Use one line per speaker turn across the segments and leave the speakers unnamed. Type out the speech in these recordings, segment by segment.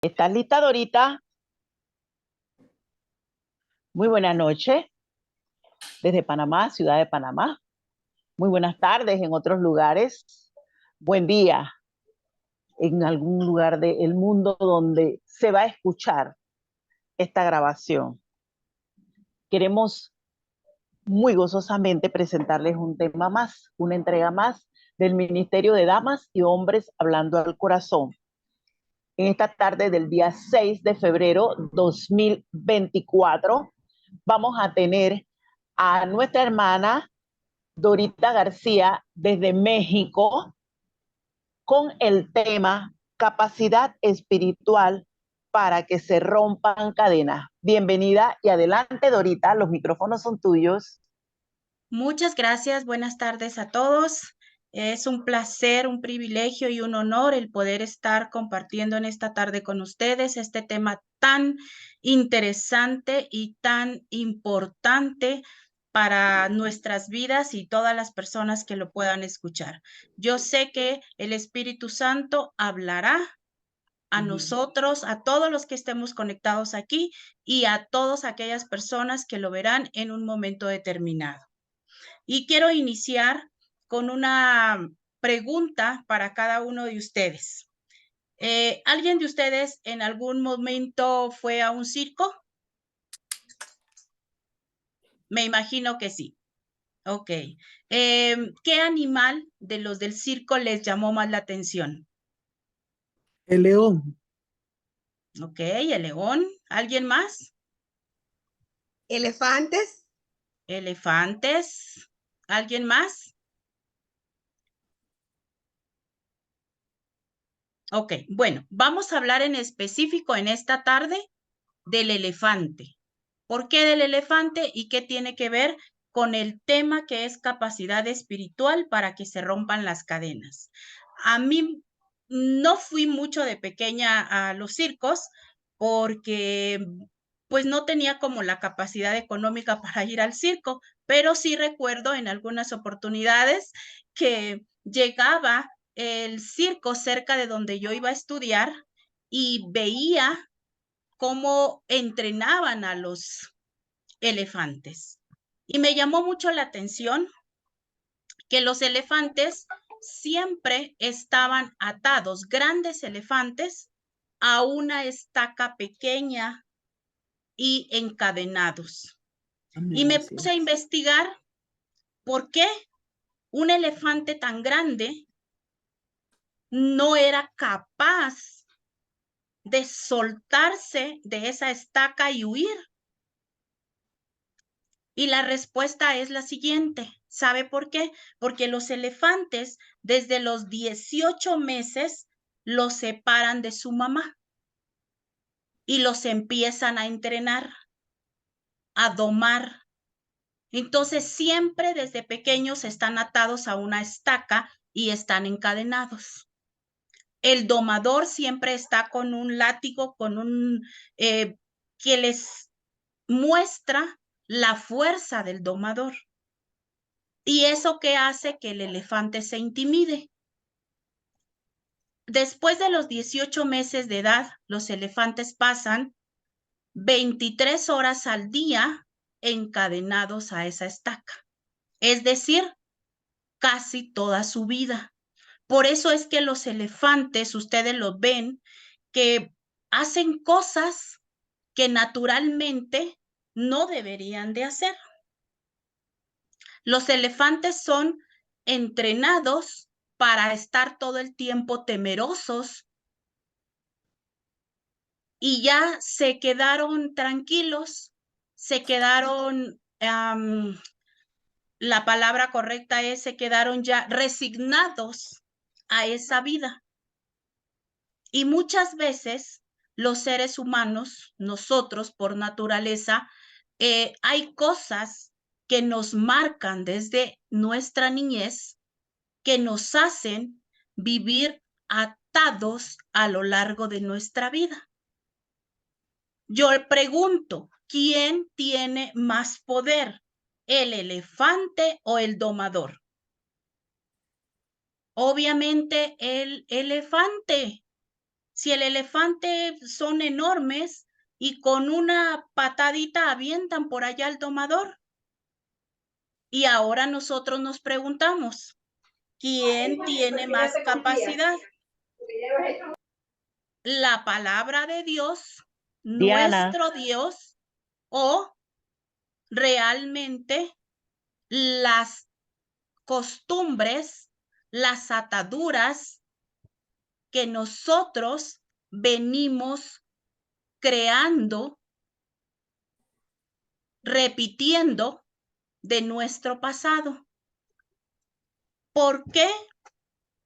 ¿Estás lista, Dorita? Muy buenas noches desde Panamá, ciudad de Panamá. Muy buenas tardes en otros lugares. Buen día en algún lugar del mundo donde se va a escuchar esta grabación. Queremos muy gozosamente presentarles un tema más, una entrega más del Ministerio de Damas y Hombres Hablando al Corazón. En esta tarde del día 6 de febrero 2024 vamos a tener a nuestra hermana Dorita García desde México con el tema capacidad espiritual para que se rompan cadenas. Bienvenida y adelante, Dorita, los micrófonos son tuyos.
Muchas gracias, buenas tardes a todos. Es un placer, un privilegio y un honor el poder estar compartiendo en esta tarde con ustedes este tema tan interesante y tan importante para nuestras vidas y todas las personas que lo puedan escuchar. Yo sé que el Espíritu Santo hablará a nosotros, a todos los que estemos conectados aquí y a todas aquellas personas que lo verán en un momento determinado. Y quiero iniciar con una pregunta para cada uno de ustedes. ¿Alguien de ustedes en algún momento fue a un circo? Me imagino que sí. Ok. ¿Qué animal de los del circo les llamó más la atención?
El león.
Ok, el león. ¿Alguien más?
Elefantes.
Elefantes. ¿Alguien más? Ok, bueno, vamos a hablar en específico en esta tarde del elefante. ¿Por qué del elefante y qué tiene que ver con el tema que es capacidad espiritual para que se rompan las cadenas? A mí no fui mucho de pequeña a los circos porque pues no tenía como la capacidad económica para ir al circo, pero sí recuerdo en algunas oportunidades que llegaba el circo cerca de donde yo iba a estudiar y veía cómo entrenaban a los elefantes. Y me llamó mucho la atención que los elefantes siempre estaban atados, grandes elefantes, a una estaca pequeña y encadenados. Y me puse a investigar por qué un elefante tan grande no era capaz de soltarse de esa estaca y huir. Y la respuesta es la siguiente. ¿Sabe por qué? Porque los elefantes desde los 18 meses los separan de su mamá y los empiezan a entrenar, a domar. Entonces siempre desde pequeños están atados a una estaca y están encadenados. El domador siempre está con un látigo, con un que les muestra la fuerza del domador. ¿Y eso qué hace? Que el elefante se intimide. Después de los 18 meses de edad, los elefantes pasan 23 horas al día encadenados a esa estaca. Es decir, casi toda su vida. Por eso es que los elefantes, ustedes los ven, que hacen cosas que naturalmente no deberían de hacer. Los elefantes son entrenados para estar todo el tiempo temerosos y ya se quedaron tranquilos, se quedaron, la palabra correcta es, se quedaron ya resignados a esa vida. Y muchas veces los seres humanos, nosotros por naturaleza, hay cosas que nos marcan desde nuestra niñez que nos hacen vivir atados a lo largo de nuestra vida. Yo pregunto, ¿quién tiene más poder? ¿El elefante o el domador? Obviamente el elefante. Si el elefante son enormes y con una patadita avientan por allá al domador. Y ahora nosotros nos preguntamos, ¿quién tiene más capacidad? ¿La palabra de Dios,
Diana,
nuestro Dios, o realmente las costumbres, las ataduras que nosotros venimos creando, repitiendo de nuestro pasado? ¿Por qué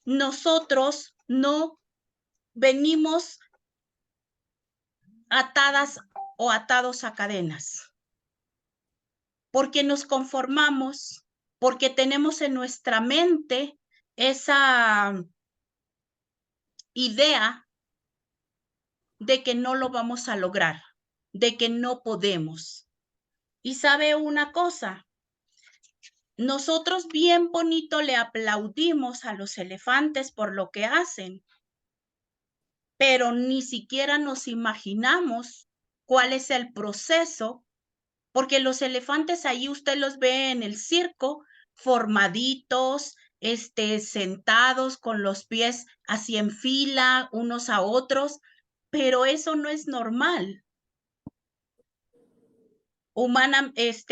nosotros no venimos atadas o atados a cadenas? Porque nos conformamos, porque tenemos en nuestra mente esa idea de que no lo vamos a lograr, de que no podemos. Y sabe una cosa, nosotros bien bonito le aplaudimos a los elefantes por lo que hacen, pero ni siquiera nos imaginamos cuál es el proceso, porque los elefantes ahí usted los ve en el circo, formaditos, sentados con los pies así en fila, unos a otros, pero eso no es normal.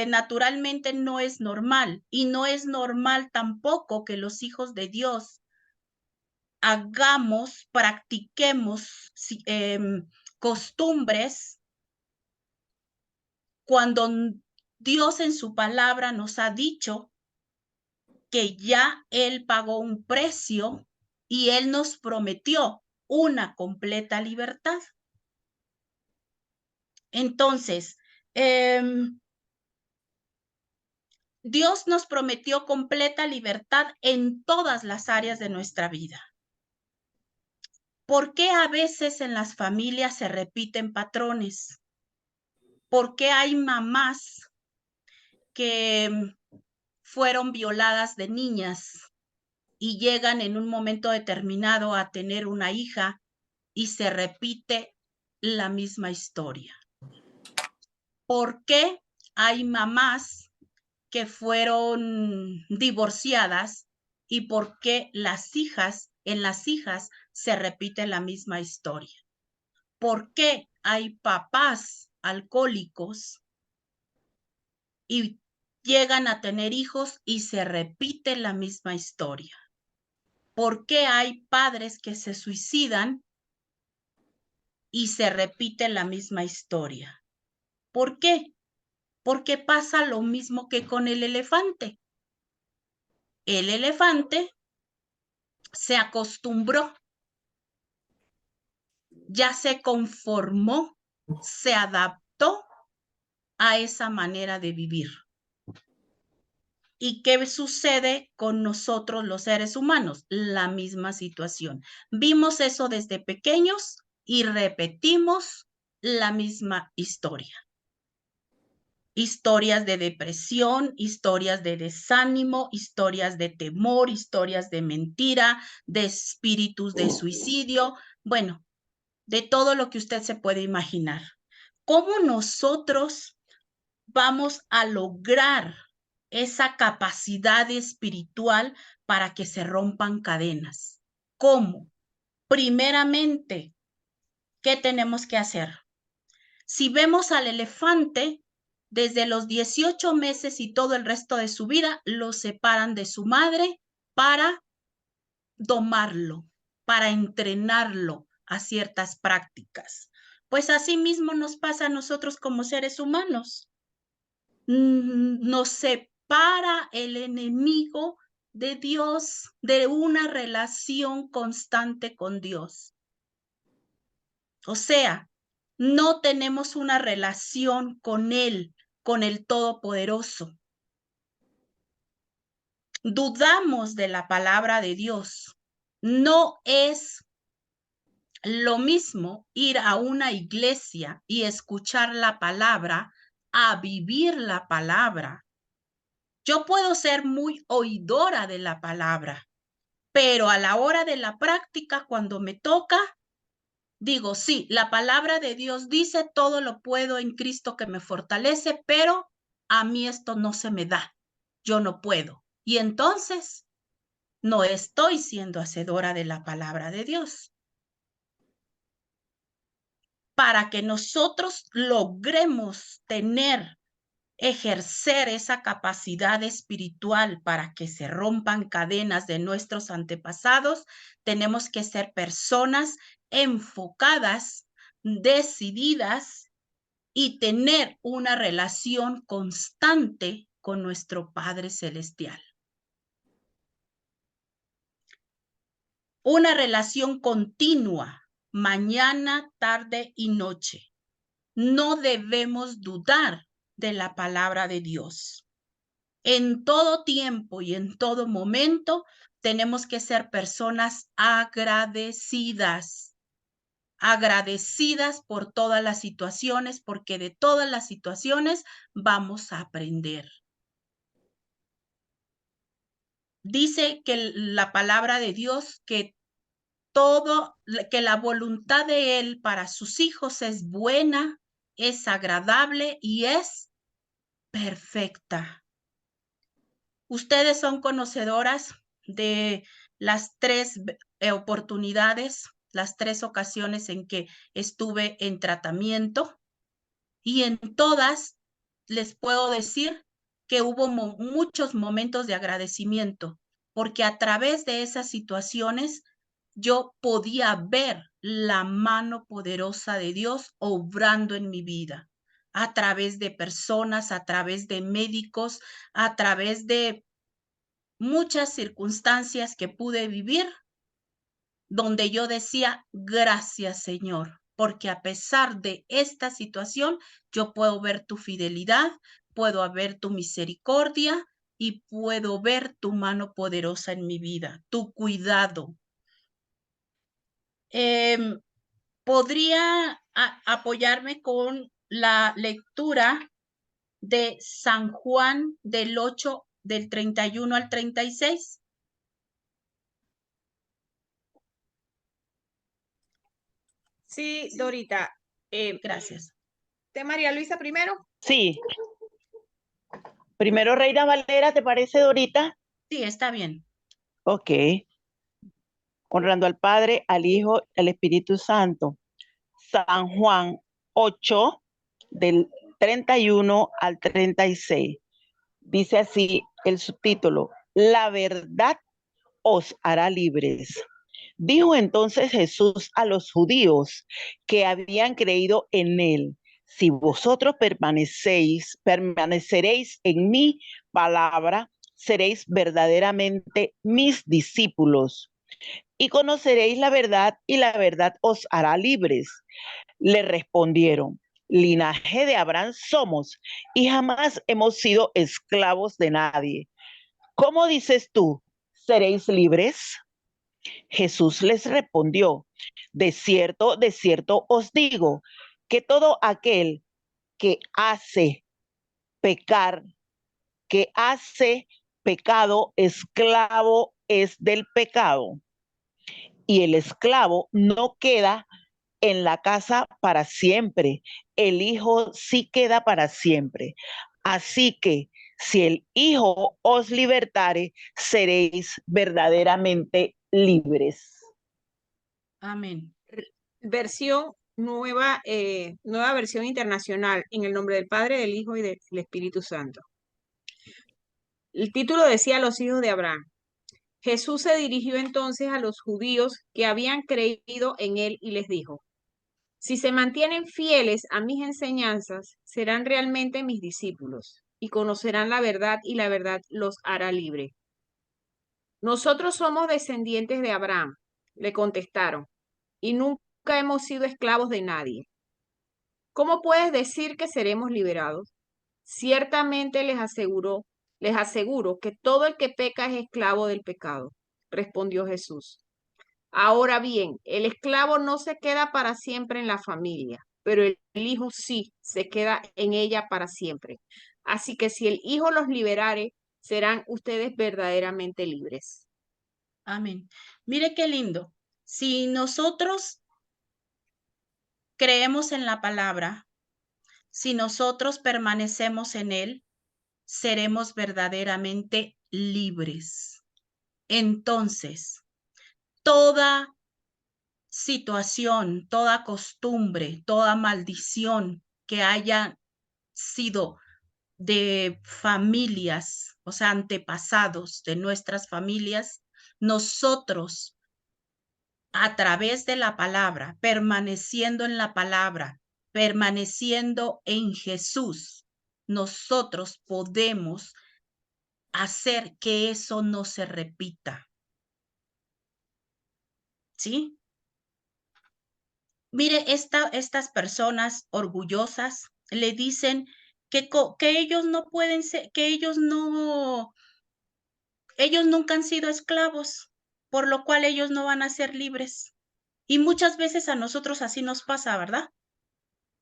Naturalmente no es normal, y no es normal tampoco que los hijos de Dios hagamos, practiquemos costumbres cuando Dios en su palabra nos ha dicho que ya Él pagó un precio y Él nos prometió una completa libertad. Entonces, Dios nos prometió completa libertad en todas las áreas de nuestra vida. ¿Por qué a veces en las familias se repiten patrones? ¿Por qué hay mamás que fueron violadas de niñas y llegan en un momento determinado a tener una hija y se repite la misma historia? ¿Por qué hay mamás que fueron divorciadas y por qué en las hijas se repite la misma historia? ¿Por qué hay papás alcohólicos y llegan a tener hijos y se repite la misma historia? ¿Por qué hay padres que se suicidan y se repite la misma historia? ¿Por qué? Porque pasa lo mismo que con el elefante. El elefante se acostumbró, ya se conformó, se adaptó a esa manera de vivir. ¿Y qué sucede con nosotros los seres humanos? La misma situación. Vimos eso desde pequeños y repetimos la misma historia. Historias de depresión, historias de desánimo, historias de temor, historias de mentira, de espíritus de suicidio, bueno, de todo lo que usted se puede imaginar. ¿Cómo nosotros vamos a lograr esa capacidad espiritual para que se rompan cadenas? ¿Cómo? Primeramente, ¿qué tenemos que hacer? Si vemos al elefante, desde los 18 meses y todo el resto de su vida, lo separan de su madre para domarlo, para entrenarlo a ciertas prácticas. Pues así mismo nos pasa a nosotros como seres humanos. Nos separa el enemigo de Dios, de una relación constante con Dios. O sea, no tenemos una relación con Él, con el Todopoderoso. Dudamos de la palabra de Dios. No es lo mismo ir a una iglesia y escuchar la palabra a vivir la palabra. Yo puedo ser muy oidora de la palabra, pero a la hora de la práctica, cuando me toca, Digo, sí, la palabra de Dios dice todo lo puedo en Cristo que me fortalece, pero a mí esto no se me da. Yo no puedo. Y entonces no estoy siendo hacedora de la palabra de Dios. Para que nosotros logremos ejercer esa capacidad espiritual para que se rompan cadenas de nuestros antepasados, tenemos que ser personas enfocadas, decididas y tener una relación constante con nuestro Padre Celestial. Una relación continua, mañana, tarde y noche. No debemos dudar de la palabra de Dios. En todo tiempo y en todo momento tenemos que ser personas agradecidas, agradecidas por todas las situaciones, porque de todas las situaciones vamos a aprender. Dice que la palabra de Dios que la voluntad de Él para sus hijos es buena, es agradable y es perfecta. Ustedes son conocedoras de las 3 oportunidades, las 3 ocasiones en que estuve en tratamiento, y en todas les puedo decir que hubo muchos momentos de agradecimiento, porque a través de esas situaciones yo podía ver la mano poderosa de Dios obrando en mi vida, a través de personas, a través de médicos, a través de muchas circunstancias que pude vivir, donde yo decía, gracias Señor, porque a pesar de esta situación, yo puedo ver tu fidelidad, puedo ver tu misericordia y puedo ver tu mano poderosa en mi vida, tu cuidado. Podría apoyarme con la lectura de San Juan del 8, del 31 al 36.
Sí, Dorita.
Gracias.
¿De María Luisa primero?
Sí. Primero Reina Valera, ¿te parece, Dorita?
Sí, está bien.
Ok. Honrando al Padre, al Hijo, al Espíritu Santo. San Juan 8, del 31 al 36. Dice así el subtítulo: La verdad os hará libres. Dijo entonces Jesús a los judíos que habían creído en él: si vosotros permaneceréis en mi palabra, seréis verdaderamente mis discípulos y conoceréis la verdad y la verdad os hará libres. Le respondieron: linaje de Abraham somos y jamás hemos sido esclavos de nadie. ¿Cómo dices tú, seréis libres? Jesús les respondió: de cierto os digo, que todo aquel que hace pecar, que hace pecado, esclavo es del pecado. Y el esclavo no queda en la casa para siempre, el Hijo sí queda para siempre. Así que si el Hijo os libertare, seréis verdaderamente libres.
Amén.
Versión nueva, nueva versión internacional, en el nombre del Padre, del Hijo y del Espíritu Santo. El título decía: Los hijos de Abraham. Jesús se dirigió entonces a los judíos que habían creído en él y les dijo: si se mantienen fieles a mis enseñanzas, serán realmente mis discípulos y conocerán la verdad y la verdad los hará libre. Nosotros somos descendientes de Abraham, le contestaron, y nunca hemos sido esclavos de nadie. ¿Cómo puedes decir que seremos liberados? Ciertamente les aseguro que todo el que peca es esclavo del pecado, respondió Jesús. Ahora bien, el esclavo no se queda para siempre en la familia, pero el hijo sí se queda en ella para siempre. Así que si el hijo los liberare, serán ustedes verdaderamente libres.
Amén. Mire qué lindo. Si nosotros creemos en la palabra, si nosotros permanecemos en él, seremos verdaderamente libres. Entonces, toda situación, toda costumbre, toda maldición que haya sido de familias, o sea, antepasados de nuestras familias, nosotros a través de la palabra, permaneciendo en la palabra, permaneciendo en Jesús, nosotros podemos hacer que eso no se repita. ¿Sí? Mire, estas personas orgullosas le dicen que ellos no pueden ser, que ellos nunca han sido esclavos, por lo cual ellos no van a ser libres. Y muchas veces a nosotros así nos pasa, ¿verdad?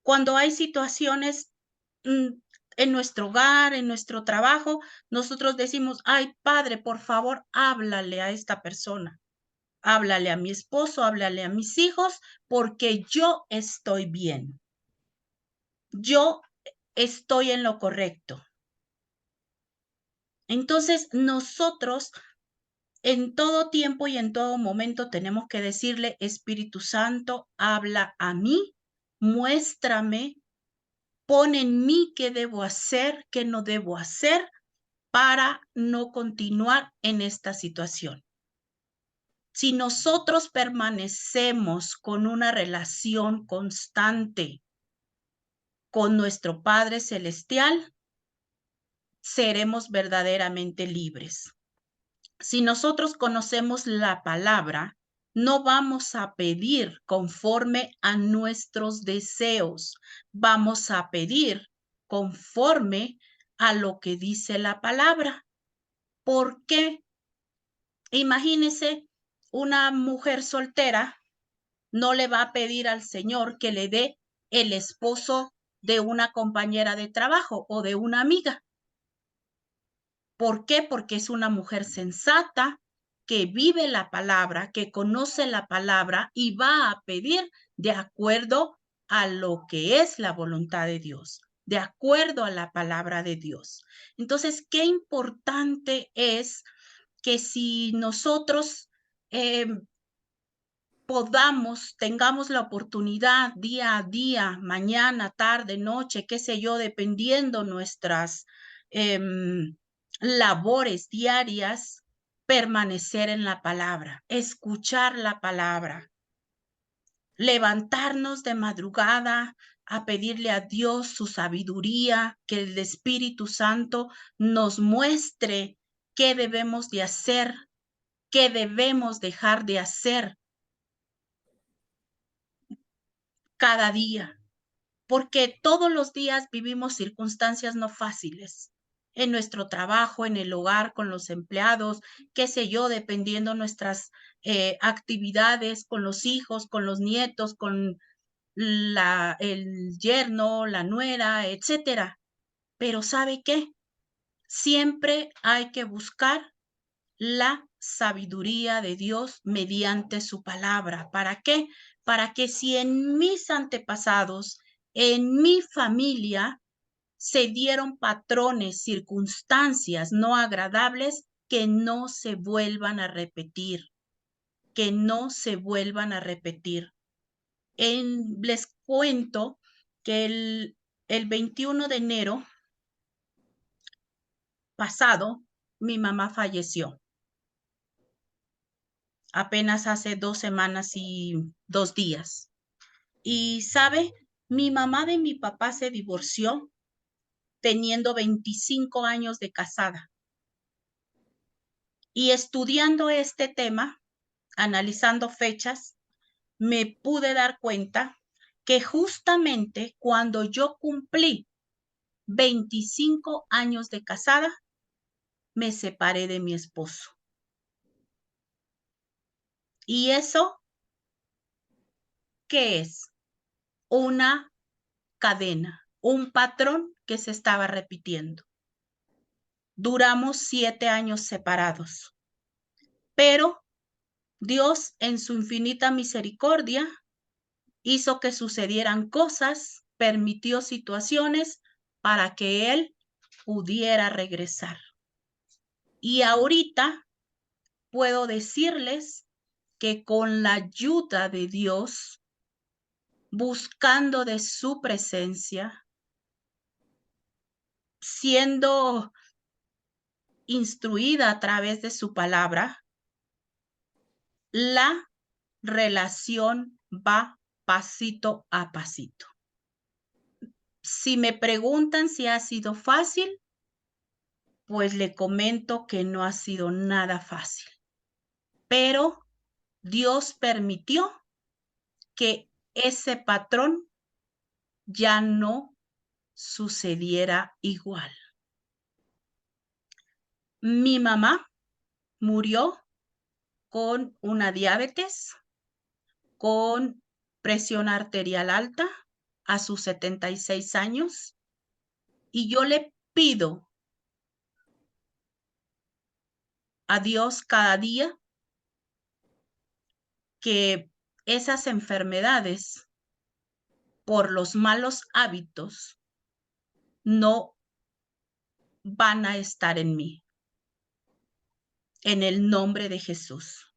Cuando hay situaciones en nuestro hogar, en nuestro trabajo, nosotros decimos, ay, Padre, por favor, háblale a esta persona. Háblale a mi esposo, háblale a mis hijos, porque yo estoy bien. Yo estoy en lo correcto. Entonces, nosotros en todo tiempo y en todo momento tenemos que decirle, Espíritu Santo, habla a mí, muéstrame, pon en mí qué debo hacer, qué no debo hacer para no continuar en esta situación. Si nosotros permanecemos con una relación constante con nuestro Padre Celestial, seremos verdaderamente libres. Si nosotros conocemos la palabra, no vamos a pedir conforme a nuestros deseos, vamos a pedir conforme a lo que dice la palabra. ¿Por qué? Imagínese una mujer soltera, no le va a pedir al Señor que le dé el esposo de una compañera de trabajo o de una amiga. ¿Por qué? Porque es una mujer sensata, que vive la palabra, que conoce la palabra y va a pedir de acuerdo a lo que es la voluntad de Dios, de acuerdo a la palabra de Dios. Entonces, qué importante es que si nosotros tengamos la oportunidad día a día, mañana, tarde, noche, qué sé yo, dependiendo nuestras labores diarias, permanecer en la palabra, escuchar la palabra, levantarnos de madrugada a pedirle a Dios su sabiduría, que el Espíritu Santo nos muestre qué debemos de hacer, qué debemos dejar de hacer cada día, porque todos los días vivimos circunstancias no fáciles en nuestro trabajo, en el hogar, con los empleados, qué sé yo, dependiendo nuestras actividades con los hijos, con los nietos, con el yerno, la nuera, etcétera. Pero ¿sabe qué? Siempre hay que buscar la sabiduría de Dios mediante su palabra. ¿Para qué? Para que si en mis antepasados, en mi familia, se dieron patrones, circunstancias no agradables, que no se vuelvan a repetir, que no se vuelvan a repetir. Les cuento que el 21 de enero pasado, mi mamá falleció. Apenas hace 2 semanas y 2 días. Y, ¿sabe? Mi mamá de mi papá se divorció teniendo 25 años de casada. Y estudiando este tema, analizando fechas, me pude dar cuenta que justamente cuando yo cumplí 25 años de casada, me separé de mi esposo. ¿Y eso qué es? Una cadena, un patrón que se estaba repitiendo. Duramos 7 años separados, pero Dios en su infinita misericordia hizo que sucedieran cosas, permitió situaciones para que él pudiera regresar. Y ahorita puedo decirles que con la ayuda de Dios, buscando de su presencia, siendo instruida a través de su palabra, la relación va pasito a pasito. Si me preguntan si ha sido fácil, pues le comento que no ha sido nada fácil. Pero Dios permitió que ese patrón ya no sucediera igual. Mi mamá murió con una diabetes, con presión arterial alta a sus 76 años, y yo le pido a Dios cada día que esas enfermedades por los malos hábitos no van a estar en mí, en el nombre de Jesús.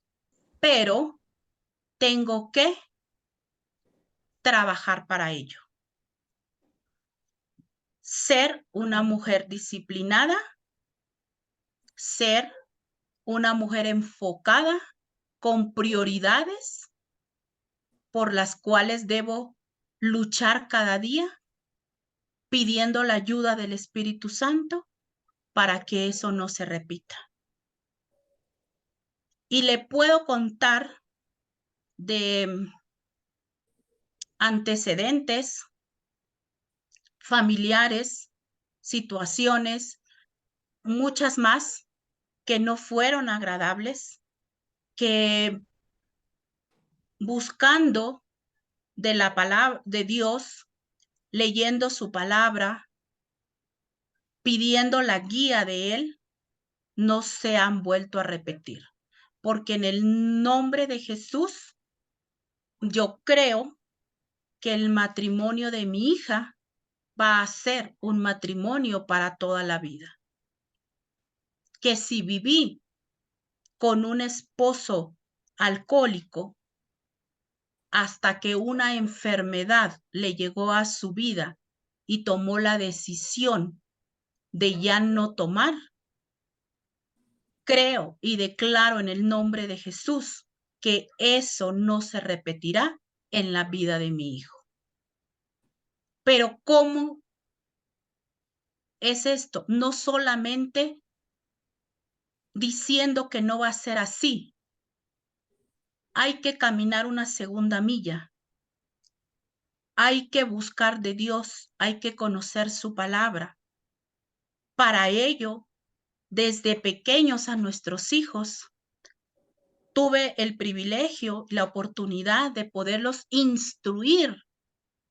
Pero tengo que trabajar para ello. Ser una mujer disciplinada, ser una mujer enfocada con prioridades por las cuales debo luchar cada día, pidiendo la ayuda del Espíritu Santo para que eso no se repita. Y le puedo contar de antecedentes familiares, situaciones, muchas más que no fueron agradables, que buscando de la palabra de Dios, leyendo su palabra, pidiendo la guía de Él, no se han vuelto a repetir. Porque en el nombre de Jesús, yo creo que el matrimonio de mi hija va a ser un matrimonio para toda la vida. Que si viví con un esposo alcohólico hasta que una enfermedad le llegó a su vida y tomó la decisión de ya no tomar, creo y declaro en el nombre de Jesús que eso no se repetirá en la vida de mi hijo. Pero ¿cómo es esto? No solamente diciendo que no va a ser así. Hay que caminar una segunda milla. Hay que buscar de Dios, hay que conocer su palabra. Para ello, desde pequeños a nuestros hijos, tuve el privilegio, la oportunidad de poderlos instruir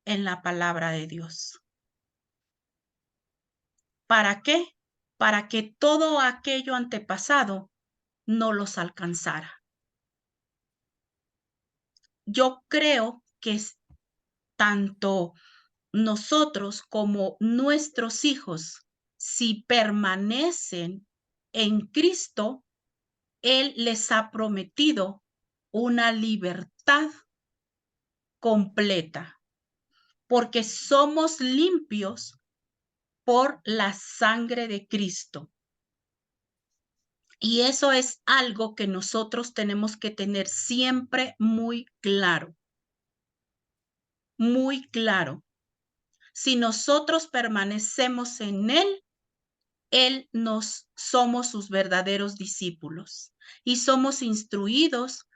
en la palabra de Dios. ¿Para qué? Para que todo aquello antepasado no los alcanzara. Yo creo que tanto nosotros como nuestros hijos, si permanecen en Cristo, Él les ha prometido una libertad completa, porque somos limpios por la sangre de Cristo. Y eso es algo que nosotros tenemos que tener siempre muy claro. Muy claro. Si nosotros permanecemos en Él somos sus verdaderos discípulos y somos instruidos,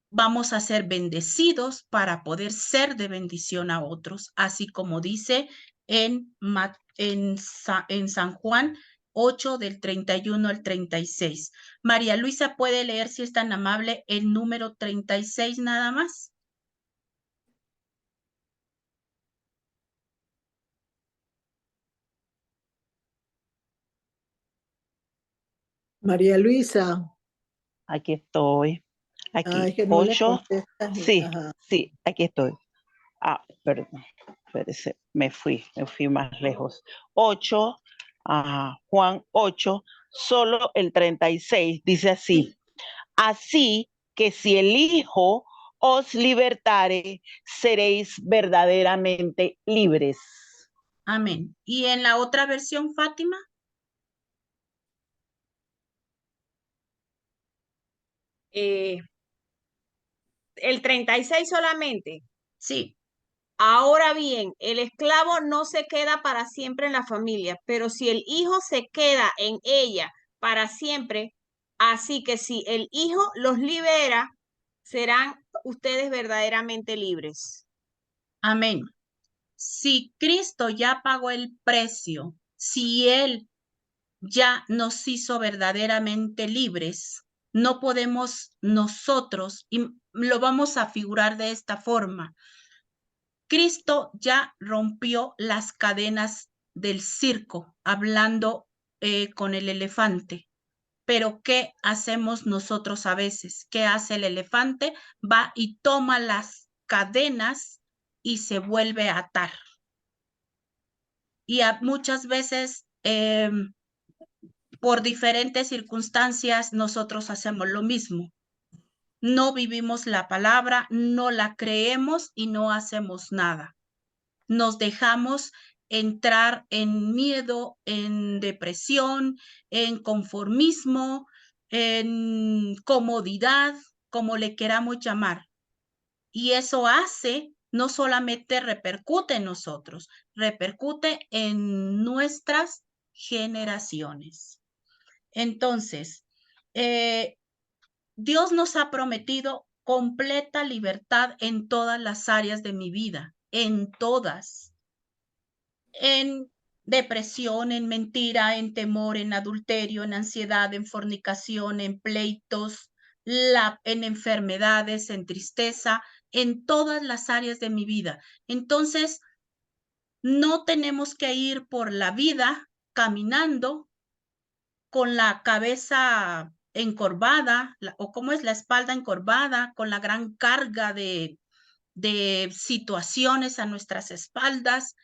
vamos a ser bendecidos para poder ser de bendición a otros, así como dice en San Juan 8 del 31 al 36. María Luisa, ¿puede leer, si es tan amable, el número 36 nada más?
María Luisa.
Aquí estoy. Aquí,
Es que no le
8.
contestas.
Sí,
Ajá.
sí, aquí estoy. Perdón, espérese, me fui más lejos. 8, Juan 8, solo el 36 dice así. Así que si el Hijo os libertare, seréis verdaderamente libres.
Amén. ¿Y en la otra versión, Fátima?
El 36 solamente.
Sí.
Ahora bien, el esclavo no se queda para siempre en la familia, pero si el hijo se queda en ella para siempre, así que si el hijo los libera, serán ustedes verdaderamente libres.
Amén. Si Cristo ya pagó el precio, si Él ya nos hizo verdaderamente libres, no podemos nosotros, y lo vamos a figurar de esta forma, Cristo ya rompió las cadenas del circo, hablando con el elefante. Pero ¿qué hacemos nosotros a veces? ¿Qué hace el elefante? Va y toma las cadenas y se vuelve a atar. Y muchas veces, por diferentes circunstancias, nosotros hacemos lo mismo. No vivimos la palabra, no la creemos y no hacemos nada. Nos dejamos entrar en miedo, en depresión, en conformismo, en comodidad, como le queramos llamar. Y eso hace, no solamente repercute en nosotros, repercute en nuestras generaciones. Entonces, Dios nos ha prometido completa libertad en todas las áreas de mi vida, en todas. En depresión, en mentira, en temor, en adulterio, en ansiedad, en fornicación, en pleitos, en enfermedades, en tristeza, en todas las áreas de mi vida. Entonces, no tenemos que ir por la vida caminando con la cabeza encorvada, o cómo es la espalda encorvada, con la gran carga de situaciones a nuestras espaldas.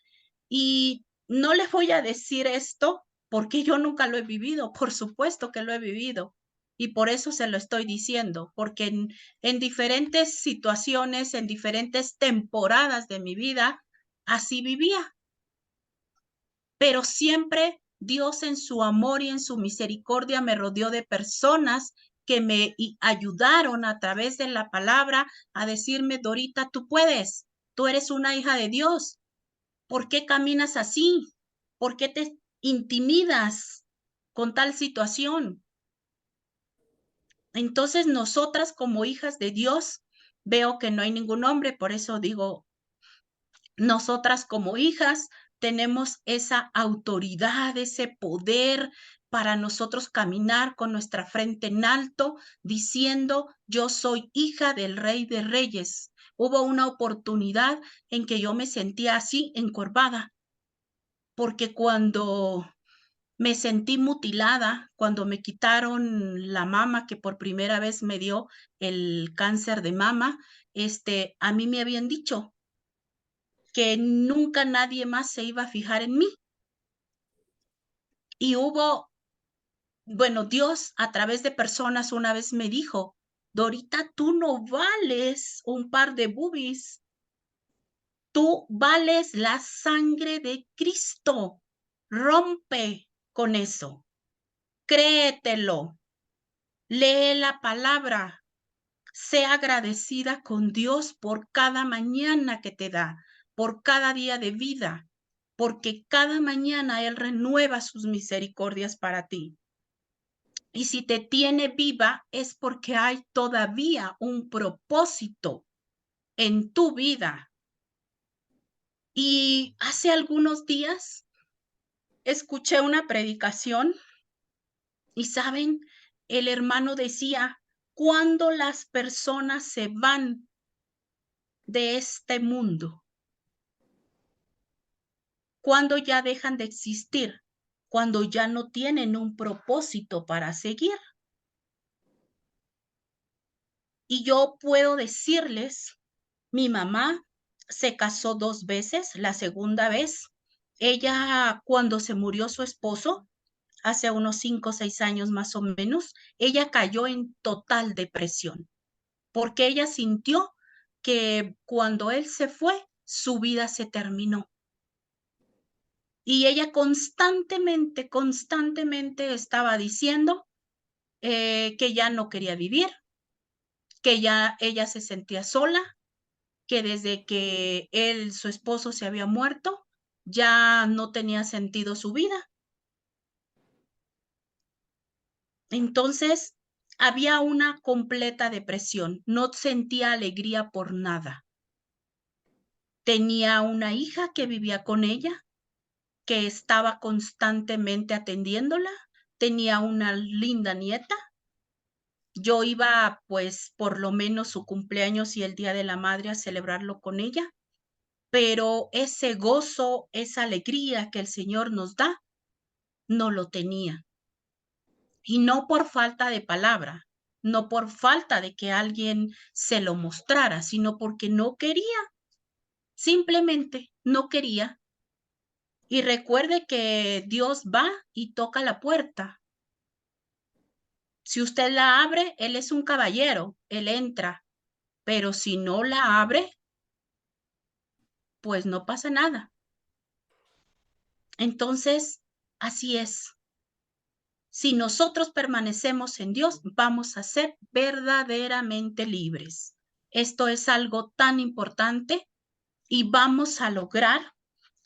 Y no les voy a decir esto porque yo nunca lo he vivido, por supuesto que lo he vivido. Y por eso se lo estoy diciendo, porque en diferentes situaciones, en diferentes temporadas de mi vida, así vivía. Pero siempre Dios en su amor y en su misericordia me rodeó de personas que me ayudaron a través de la palabra a decirme, Dorita, tú puedes, tú eres una hija de Dios. ¿Por qué caminas así? ¿Por qué te intimidas con tal situación? Entonces, nosotras como hijas de Dios, veo que no hay ningún hombre, por eso digo, nosotras como hijas tenemos esa autoridad, ese poder para nosotros caminar con nuestra frente en alto, diciendo, yo soy hija del Rey de Reyes. Hubo una oportunidad en que yo me sentía así, encorvada, porque cuando me sentí mutilada, cuando me quitaron la mama que por primera vez me dio el cáncer de mama, a mí me habían dicho que nunca nadie más se iba a fijar en mí. Y bueno, Dios a través de personas una vez me dijo, Dorita, tú no vales un par de boobies, tú vales la sangre de Cristo, rompe con eso, créetelo, lee la palabra, sé agradecida con Dios por cada mañana que te da, por cada día de vida, porque cada mañana Él renueva sus misericordias para ti. Y si te tiene viva es porque hay todavía un propósito en tu vida. Y hace algunos días escuché una predicación y saben, el hermano decía, cuando las personas se van de este mundo, cuando ya dejan de existir, cuando ya no tienen un propósito para seguir. Y yo puedo decirles, mi mamá se casó 2 veces. La segunda vez, ella, cuando se murió su esposo, hace unos 5 o 6 años más o menos, ella cayó en total depresión, porque ella sintió que cuando él se fue, su vida se terminó. Y ella constantemente estaba diciendo que ya no quería vivir, que ya ella se sentía sola, que desde que su esposo se había muerto, ya no tenía sentido su vida. Entonces, había una completa depresión, no sentía alegría por nada. Tenía una hija que vivía con ella, que estaba constantemente atendiéndola, tenía una linda nieta. Yo iba, pues, por lo menos su cumpleaños y el Día de la Madre a celebrarlo con ella, pero ese gozo, esa alegría que el Señor nos da, no lo tenía. Y no por falta de palabra, no por falta de que alguien se lo mostrara, sino porque no quería, simplemente no quería. Y recuerde que Dios va y toca la puerta. Si usted la abre, Él es un caballero, Él entra, pero si no la abre, pues no pasa nada. Entonces, así es. Si nosotros permanecemos en Dios, vamos a ser verdaderamente libres. Esto es algo tan importante y vamos a lograr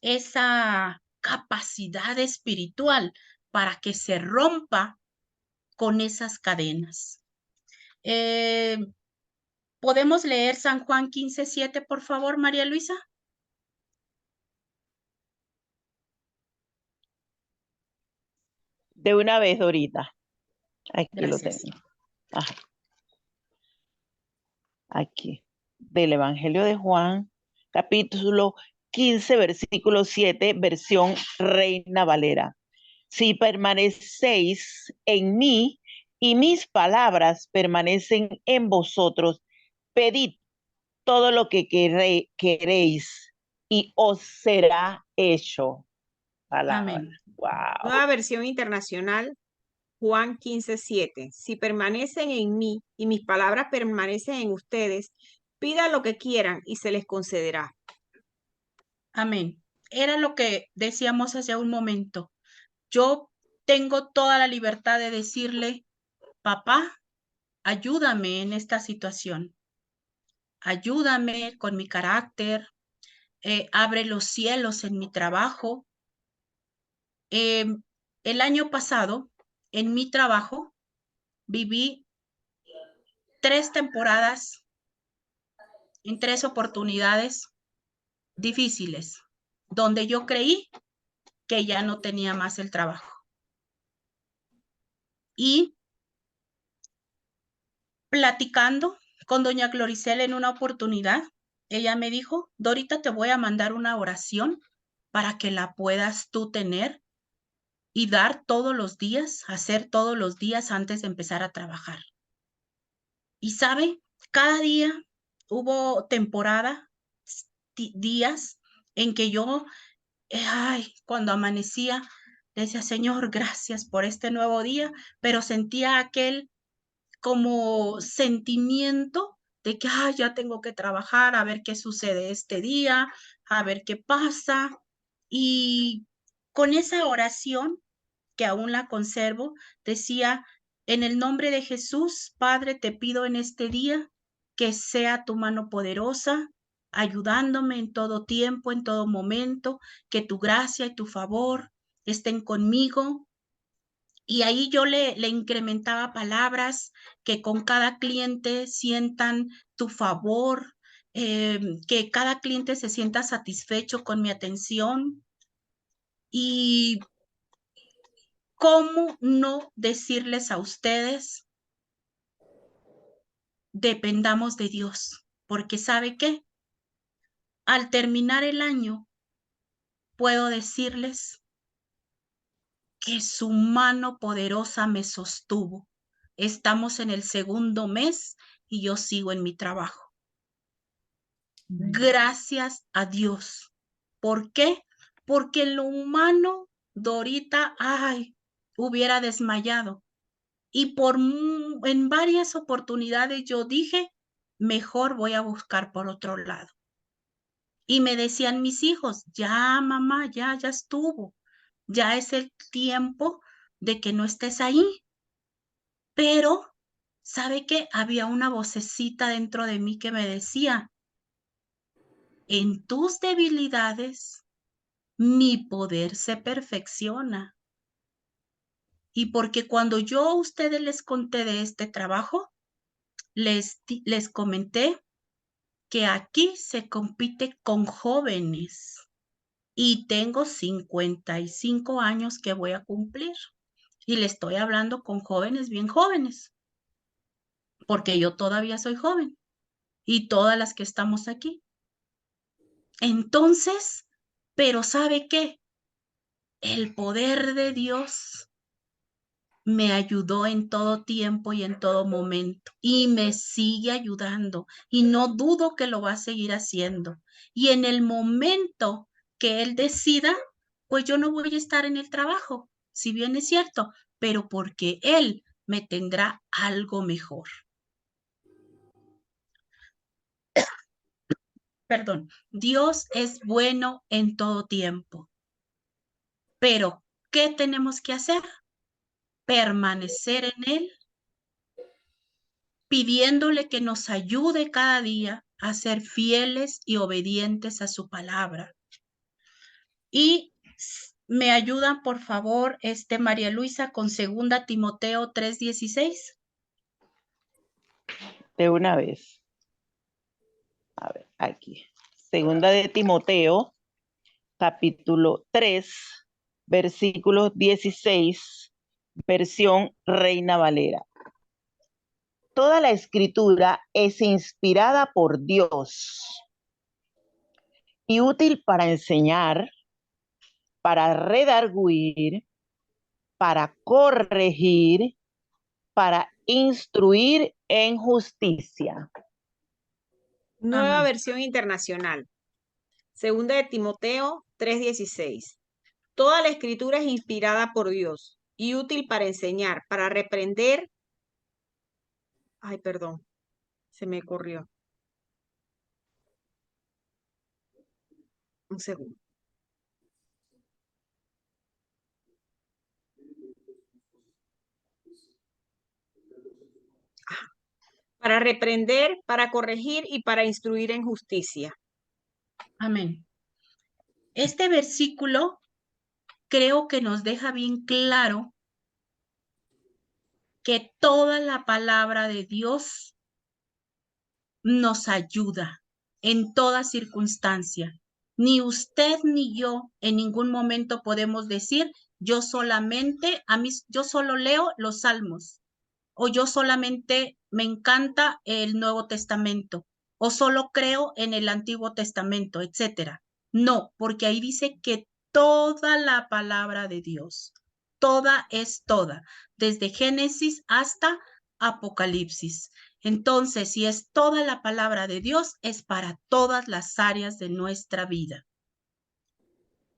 esa capacidad espiritual para que se rompa con esas cadenas. ¿Podemos leer San Juan 15:7, por favor, María Luisa?
De una vez, Dorita. Aquí lo
Gracias.
tengo. Ajá. Aquí. Del Evangelio de Juan, capítulo 15, versículo 7, versión Reina Valera. Si permanecéis en mí y mis palabras permanecen en vosotros, pedid todo lo que queréis y os será hecho. Palabra.
Amén.
Wow.
Nueva versión internacional, Juan 15:7. Si permanecen en mí y mis palabras permanecen en ustedes, pidan lo que quieran y se les concederá.
Amén. Era lo que decíamos hace un momento. Yo tengo toda la libertad de decirle, papá, ayúdame en esta situación. Ayúdame con mi carácter. Abre los cielos en mi trabajo. El año pasado, en mi trabajo, viví 3 temporadas en 3 oportunidades difíciles, donde yo creí que ya no tenía más el trabajo. Y platicando con doña Gloricela en una oportunidad, ella me dijo, Dorita, te voy a mandar una oración para que la puedas tú tener y dar todos los días, hacer todos los días antes de empezar a trabajar. Y sabe, cada día hubo temporada, días en que yo, cuando amanecía, decía, Señor, gracias por este nuevo día, pero sentía aquel como sentimiento de que ya tengo que trabajar, a ver qué sucede este día, a ver qué pasa. Y con esa oración, que aún la conservo, decía, en el nombre de Jesús, Padre, te pido en este día que sea tu mano poderosa, ayudándome en todo tiempo, en todo momento, que tu gracia y tu favor estén conmigo. Y ahí yo le incrementaba palabras que con cada cliente sientan tu favor, que cada cliente se sienta satisfecho con mi atención. Y cómo no decirles a ustedes, dependamos de Dios, porque ¿sabe qué? Al terminar el año, puedo decirles que su mano poderosa me sostuvo. Estamos en el segundo mes y yo sigo en mi trabajo. Gracias a Dios. ¿Por qué? Porque en lo humano, Dorita, ay, hubiera desmayado. Y en varias oportunidades yo dije, mejor voy a buscar por otro lado. Y me decían mis hijos, ya mamá, ya estuvo. Ya es el tiempo de que no estés ahí. Pero, ¿sabe qué? Había una vocecita dentro de mí que me decía, en tus debilidades, mi poder se perfecciona. Y porque cuando yo a ustedes les conté de este trabajo, les comenté que aquí se compite con jóvenes y tengo 55 años que voy a cumplir. Y le estoy hablando con jóvenes bien jóvenes, porque yo todavía soy joven y todas las que estamos aquí. Entonces, pero ¿sabe qué? El poder de Dios me ayudó en todo tiempo y en todo momento y me sigue ayudando y no dudo que lo va a seguir haciendo. Y en el momento que Él decida, pues yo no voy a estar en el trabajo, si bien es cierto, pero porque Él me tendrá algo mejor. Perdón, Dios es bueno en todo tiempo, pero ¿qué tenemos que hacer? Permanecer en Él, pidiéndole que nos ayude cada día a ser fieles y obedientes a su palabra. Y me ayudan, por favor, María Luisa, con 2 Timoteo 3:16.
De una vez. A ver, aquí. Segunda de Timoteo, capítulo 3, versículo 16, versión Reina Valera. Toda la escritura es inspirada por Dios y útil para enseñar, para redarguir, para corregir, para instruir en justicia.
Nueva
Amén.
versión internacional. Segunda de Timoteo 3:16. Toda la escritura es inspirada por Dios y útil para enseñar, para reprender. Ay, perdón, se me corrió. Un segundo. Para reprender, para corregir y para instruir en justicia.
Amén. Este versículo creo que nos deja bien claro que toda la palabra de Dios nos ayuda en toda circunstancia. Ni usted ni yo en ningún momento podemos decir, yo solo leo los salmos, o yo solamente me encanta el Nuevo Testamento, o solo creo en el Antiguo Testamento, etcétera. No, porque ahí dice que toda la palabra de Dios, toda es toda, desde Génesis hasta Apocalipsis. Entonces, si es toda la palabra de Dios, es para todas las áreas de nuestra vida.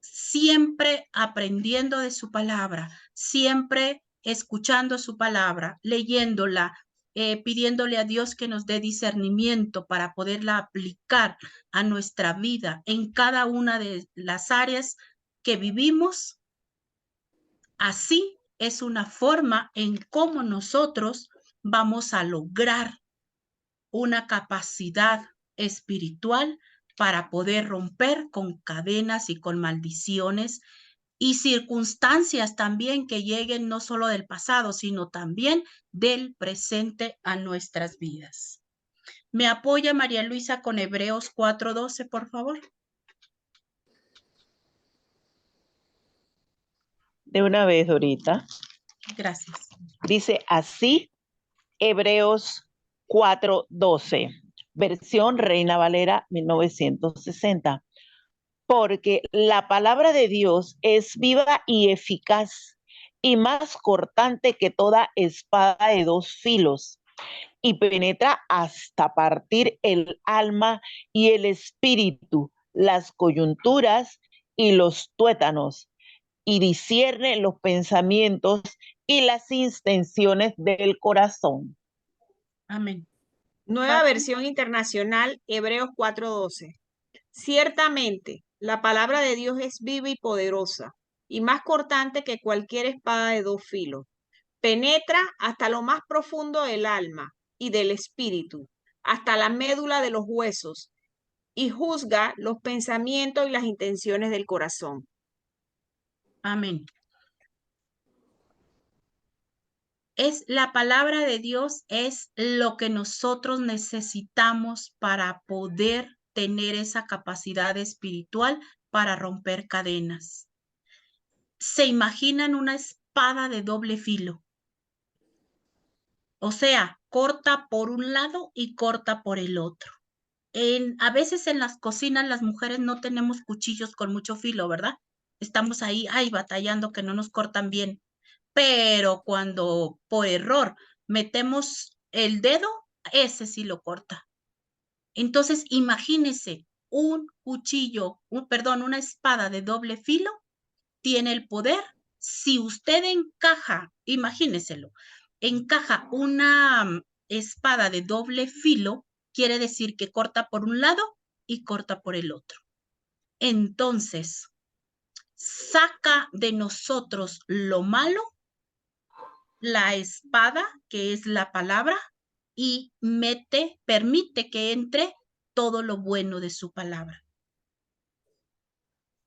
Siempre aprendiendo de su palabra, siempre escuchando su palabra, leyéndola, pidiéndole a Dios que nos dé discernimiento para poderla aplicar a nuestra vida en cada una de las áreas que vivimos. Así es una forma en cómo nosotros vamos a lograr una capacidad espiritual para poder romper con cadenas y con maldiciones y circunstancias también que lleguen no solo del pasado, sino también del presente a nuestras vidas. ¿Me apoya María Luisa con Hebreos 4:12, por favor?
De una vez, Dorita.
Gracias.
Dice así, Hebreos 4:12, versión Reina Valera 1960. Porque la palabra de Dios es viva y eficaz y más cortante que toda espada de dos filos, y penetra hasta partir el alma y el espíritu, las coyunturas y los tuétanos, y discierne los pensamientos y las intenciones del corazón.
Amén.
Nueva versión internacional, Hebreos 4:12. Ciertamente, la palabra de Dios es viva y poderosa, y más cortante que cualquier espada de dos filos. Penetra hasta lo más profundo del alma y del espíritu, hasta la médula de los huesos, y juzga los pensamientos y las intenciones del corazón.
Amén. La palabra de Dios es lo que nosotros necesitamos para poder tener esa capacidad espiritual para romper cadenas. ¿Se imaginan una espada de doble filo? O sea, corta por un lado y corta por el otro. A veces en las cocinas las mujeres no tenemos cuchillos con mucho filo, ¿verdad? Estamos ahí, batallando que no nos cortan bien. Pero cuando por error metemos el dedo, ese sí lo corta. Entonces, imagínese un cuchillo, una espada de doble filo, tiene el poder. Si usted encaja, imagíneselo, encaja una espada de doble filo, quiere decir que corta por un lado y corta por el otro. Entonces, saca de nosotros lo malo, la espada, que es la palabra, y permite que entre todo lo bueno de su palabra.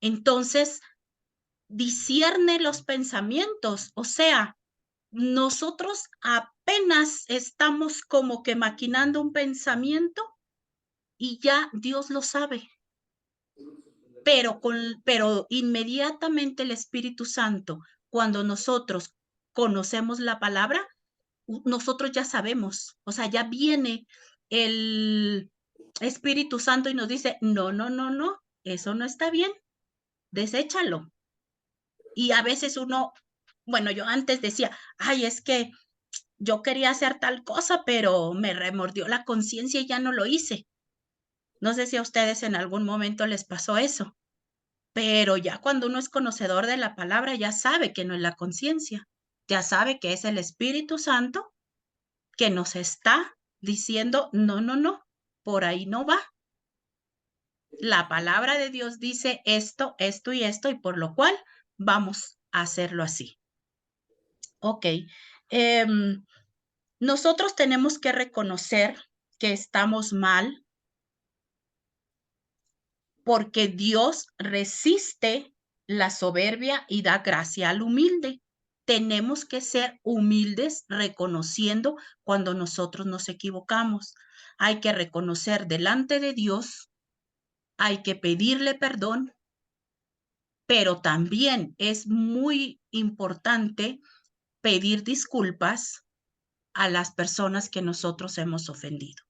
Entonces, discierne los pensamientos, o sea, nosotros apenas estamos como que maquinando un pensamiento y ya Dios lo sabe. Pero inmediatamente el Espíritu Santo, cuando nosotros conocemos la palabra, nosotros ya sabemos, o sea, ya viene el Espíritu Santo y nos dice, no, no, no, no, eso no está bien, deséchalo. Y a veces uno, bueno, yo antes decía, ay, es que yo quería hacer tal cosa, pero me remordió la conciencia y ya no lo hice. No sé si a ustedes en algún momento les pasó eso, pero ya cuando uno es conocedor de la palabra, ya sabe que no es la conciencia, ya sabe que es el Espíritu Santo que nos está diciendo, no, no, no, por ahí no va. La palabra de Dios dice esto, esto y esto, y por lo cual vamos a hacerlo así. Ok. Nosotros tenemos que reconocer que estamos mal porque Dios resiste la soberbia y da gracia al humilde. Tenemos que ser humildes reconociendo cuando nosotros nos equivocamos. Hay que reconocer delante de Dios, hay que pedirle perdón, pero también es muy importante pedir disculpas a las personas que nosotros hemos ofendido.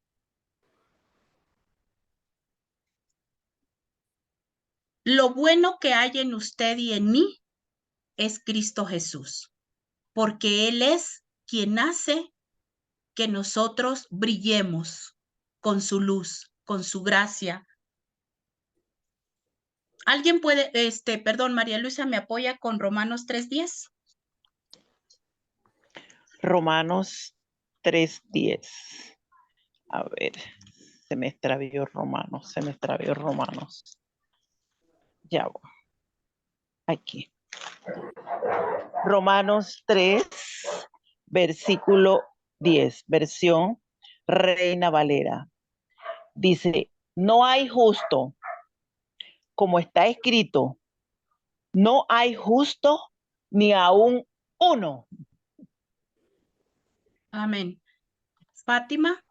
Lo bueno que hay en usted y en mí es Cristo Jesús, porque Él es quien hace que nosotros brillemos con su luz, con su gracia. ¿Alguien puede, María Luisa, me apoya con Romanos 3:10?
Romanos 3:10. A ver, se me extravió Romanos. Ya voy. Aquí. Romanos 3, versículo 10, versión Reina Valera. Dice, no hay justo, como está escrito, no hay justo ni aún uno.
Amén. Fátima.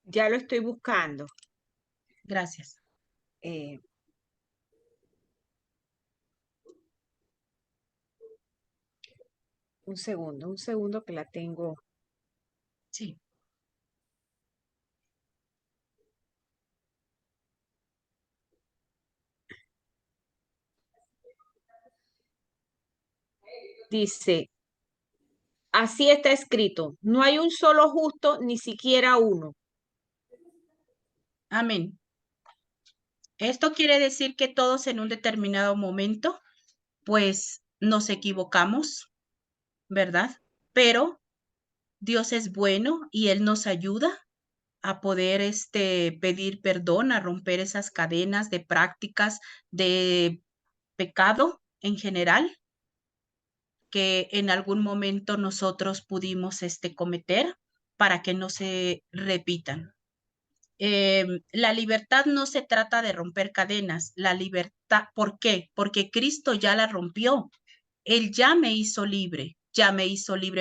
Ya lo estoy buscando.
Gracias.
Un segundo que la tengo.
Sí.
Dice, Así está escrito, no hay un solo justo, ni siquiera uno.
Amén. Esto quiere decir que todos en un determinado momento, pues nos equivocamos, ¿verdad? Pero Dios es bueno y Él nos ayuda a poder pedir perdón, a romper esas cadenas de prácticas de pecado en general que en algún momento nosotros pudimos cometer para que no se repitan. La libertad no se trata de romper cadenas, la libertad, ¿por qué? Porque Cristo ya la rompió. Él ya me hizo libre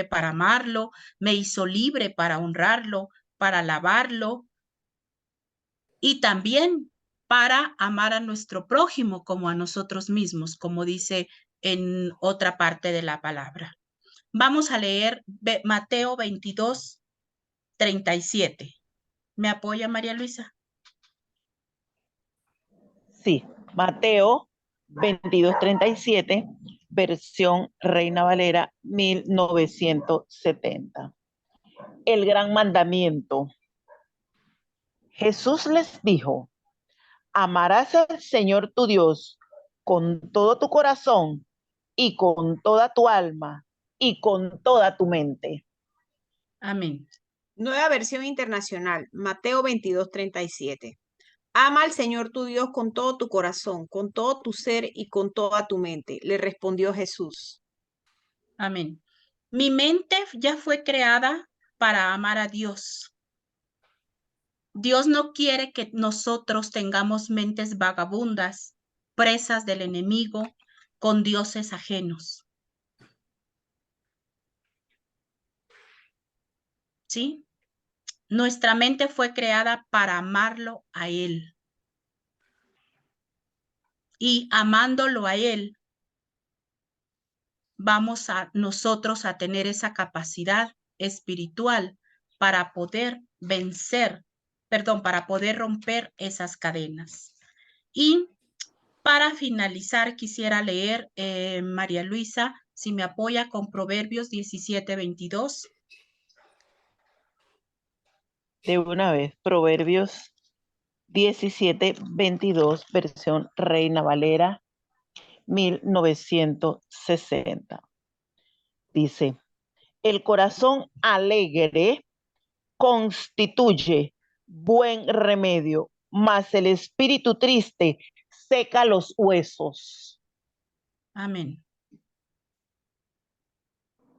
para amarlo, me hizo libre para honrarlo, para alabarlo y también para amar a nuestro prójimo como a nosotros mismos, como dice en otra parte de la palabra. Vamos a leer Mateo 22:37. ¿Me apoya María Luisa?
Sí, Mateo 22:37, versión Reina Valera 1970. El gran mandamiento. Jesús les dijo: amarás al Señor tu Dios con todo tu corazón y con toda tu alma y con toda tu mente.
Amén.
Nueva versión internacional, Mateo 22:37. Ama al Señor tu Dios con todo tu corazón, con todo tu ser y con toda tu mente, le respondió Jesús.
Amén. Mi mente ya fue creada para amar a Dios. Dios no quiere que nosotros tengamos mentes vagabundas, presas del enemigo, con dioses ajenos. ¿Sí? Nuestra mente fue creada para amarlo a Él. Y amándolo a Él, vamos a nosotros a tener esa capacidad espiritual para poder para poder romper esas cadenas. Y para finalizar, quisiera leer, María Luisa, si me apoya con Proverbios 17:22.
De una vez, Proverbios 17:22, versión Reina Valera 1960. Dice: el corazón alegre constituye buen remedio, mas el espíritu triste seca los huesos.
Amén.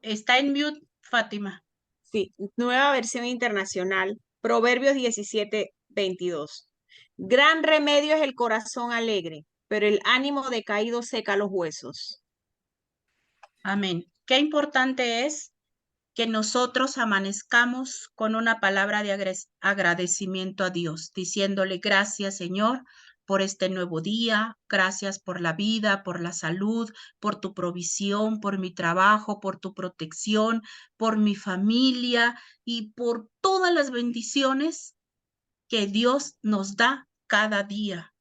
Está en mute, Fátima.
Sí, nueva versión internacional, Proverbios 17:22. Gran remedio es el corazón alegre, pero el ánimo decaído seca los huesos.
Amén. Qué importante es que nosotros amanezcamos con una palabra de agradecimiento a Dios, diciéndole gracias, Señor, por este nuevo día, gracias por la vida, por la salud, por tu provisión, por mi trabajo, por tu protección, por mi familia y por todas las bendiciones que Dios nos da cada día.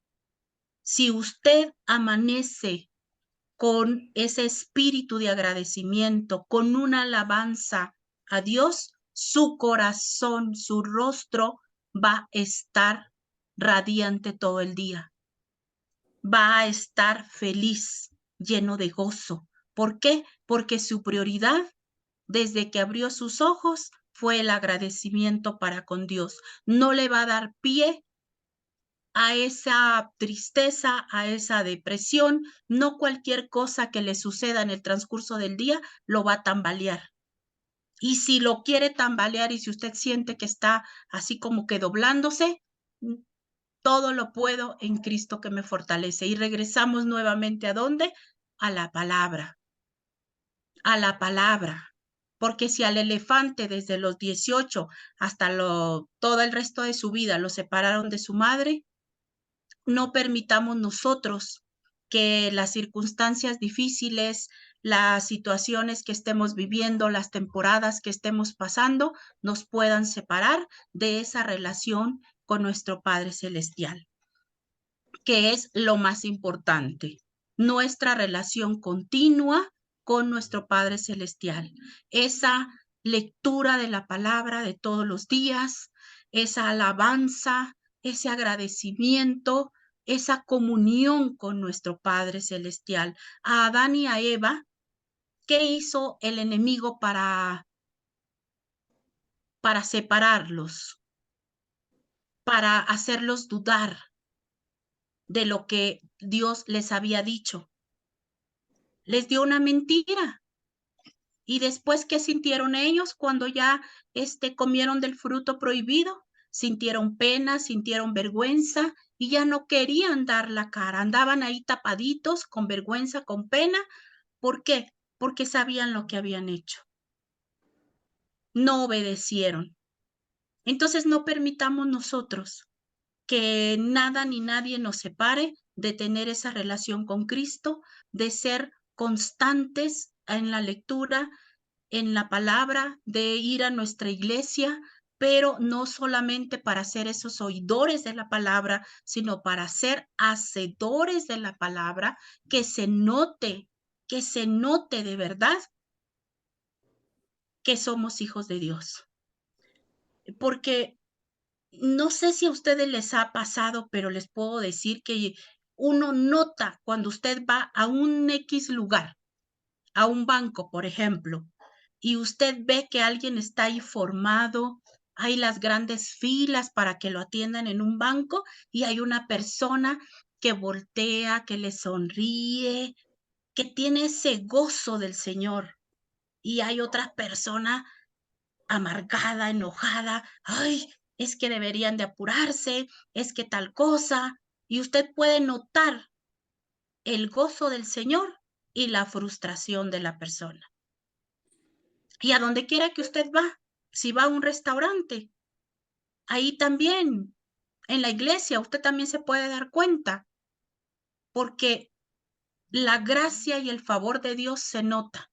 Si usted amanece con ese espíritu de agradecimiento, con una alabanza a Dios, su corazón, su rostro va a estar radiante todo el día. Va a estar feliz, lleno de gozo. ¿Por qué? Porque su prioridad, desde que abrió sus ojos, fue el agradecimiento para con Dios. No le va a dar pie a esa tristeza, a esa depresión. No cualquier cosa que le suceda en el transcurso del día lo va a tambalear. Y si lo quiere tambalear y si usted siente que está así como que doblándose, todo lo puedo en Cristo que me fortalece. Y regresamos nuevamente ¿a dónde? A la palabra. A la palabra. Porque si al elefante desde los 18 hasta todo el resto de su vida lo separaron de su madre, no permitamos nosotros que las circunstancias difíciles, las situaciones que estemos viviendo, las temporadas que estemos pasando, nos puedan separar de esa relación con nuestro Padre Celestial, que es lo más importante. Nuestra relación continua con nuestro Padre Celestial. Esa lectura de la palabra de todos los días, esa alabanza, ese agradecimiento, esa comunión con nuestro Padre Celestial. A Adán y a Eva, ¿qué hizo el enemigo para separarlos? Para hacerlos dudar de lo que Dios les había dicho. Les dio una mentira. Y después, ¿qué sintieron ellos cuando ya comieron del fruto prohibido? Sintieron pena, sintieron vergüenza y ya no querían dar la cara. Andaban ahí tapaditos, con vergüenza, con pena. ¿Por qué? Porque sabían lo que habían hecho. No obedecieron. Entonces no permitamos nosotros que nada ni nadie nos separe de tener esa relación con Cristo, de ser constantes en la lectura, en la palabra, de ir a nuestra iglesia, pero no solamente para ser esos oidores de la palabra, sino para ser hacedores de la palabra, que se note de verdad que somos hijos de Dios. Porque no sé si a ustedes les ha pasado, pero les puedo decir que uno nota cuando usted va a un X lugar, a un banco, por ejemplo, y usted ve que alguien está ahí formado, hay las grandes filas para que lo atiendan en un banco y hay una persona que voltea, que le sonríe, que tiene ese gozo del Señor. Y hay otra persona amargada, enojada, ay, es que deberían de apurarse, es que tal cosa, y usted puede notar el gozo del Señor y la frustración de la persona. Y a donde quiera que usted va, si va a un restaurante, ahí también, en la iglesia, usted también se puede dar cuenta, porque la gracia y el favor de Dios se nota.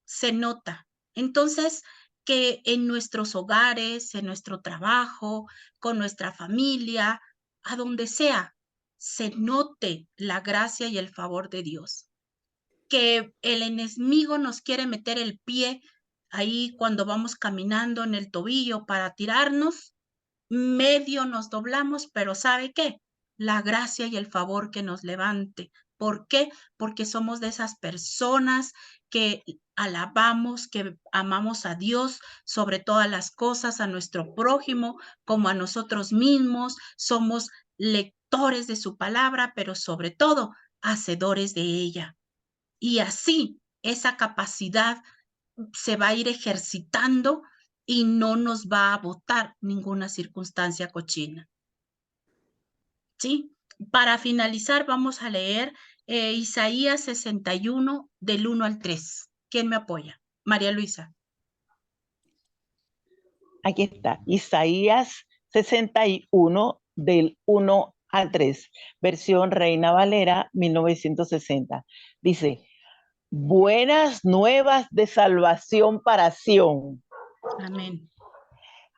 Se nota. Entonces, que en nuestros hogares, en nuestro trabajo, con nuestra familia, a donde sea, se note la gracia y el favor de Dios. Que el enemigo nos quiere meter el pie ahí cuando vamos caminando en el tobillo para tirarnos, medio nos doblamos, pero ¿sabe qué? La gracia y el favor que nos levante. ¿Por qué? Porque somos de esas personas que alabamos, que amamos a Dios sobre todas las cosas, a nuestro prójimo como a nosotros mismos. Somos lectores de su palabra, pero sobre todo hacedores de ella. Y así esa capacidad se va a ir ejercitando y no nos va a botar ninguna circunstancia cochina. ¿Sí? Para finalizar, vamos a leer Isaías 61 del 1 al 3. ¿Quién me apoya? María Luisa.
Aquí está, Isaías 61 del 1 al 3, versión Reina Valera 1960. Dice, buenas nuevas de salvación para Sión.
Amén.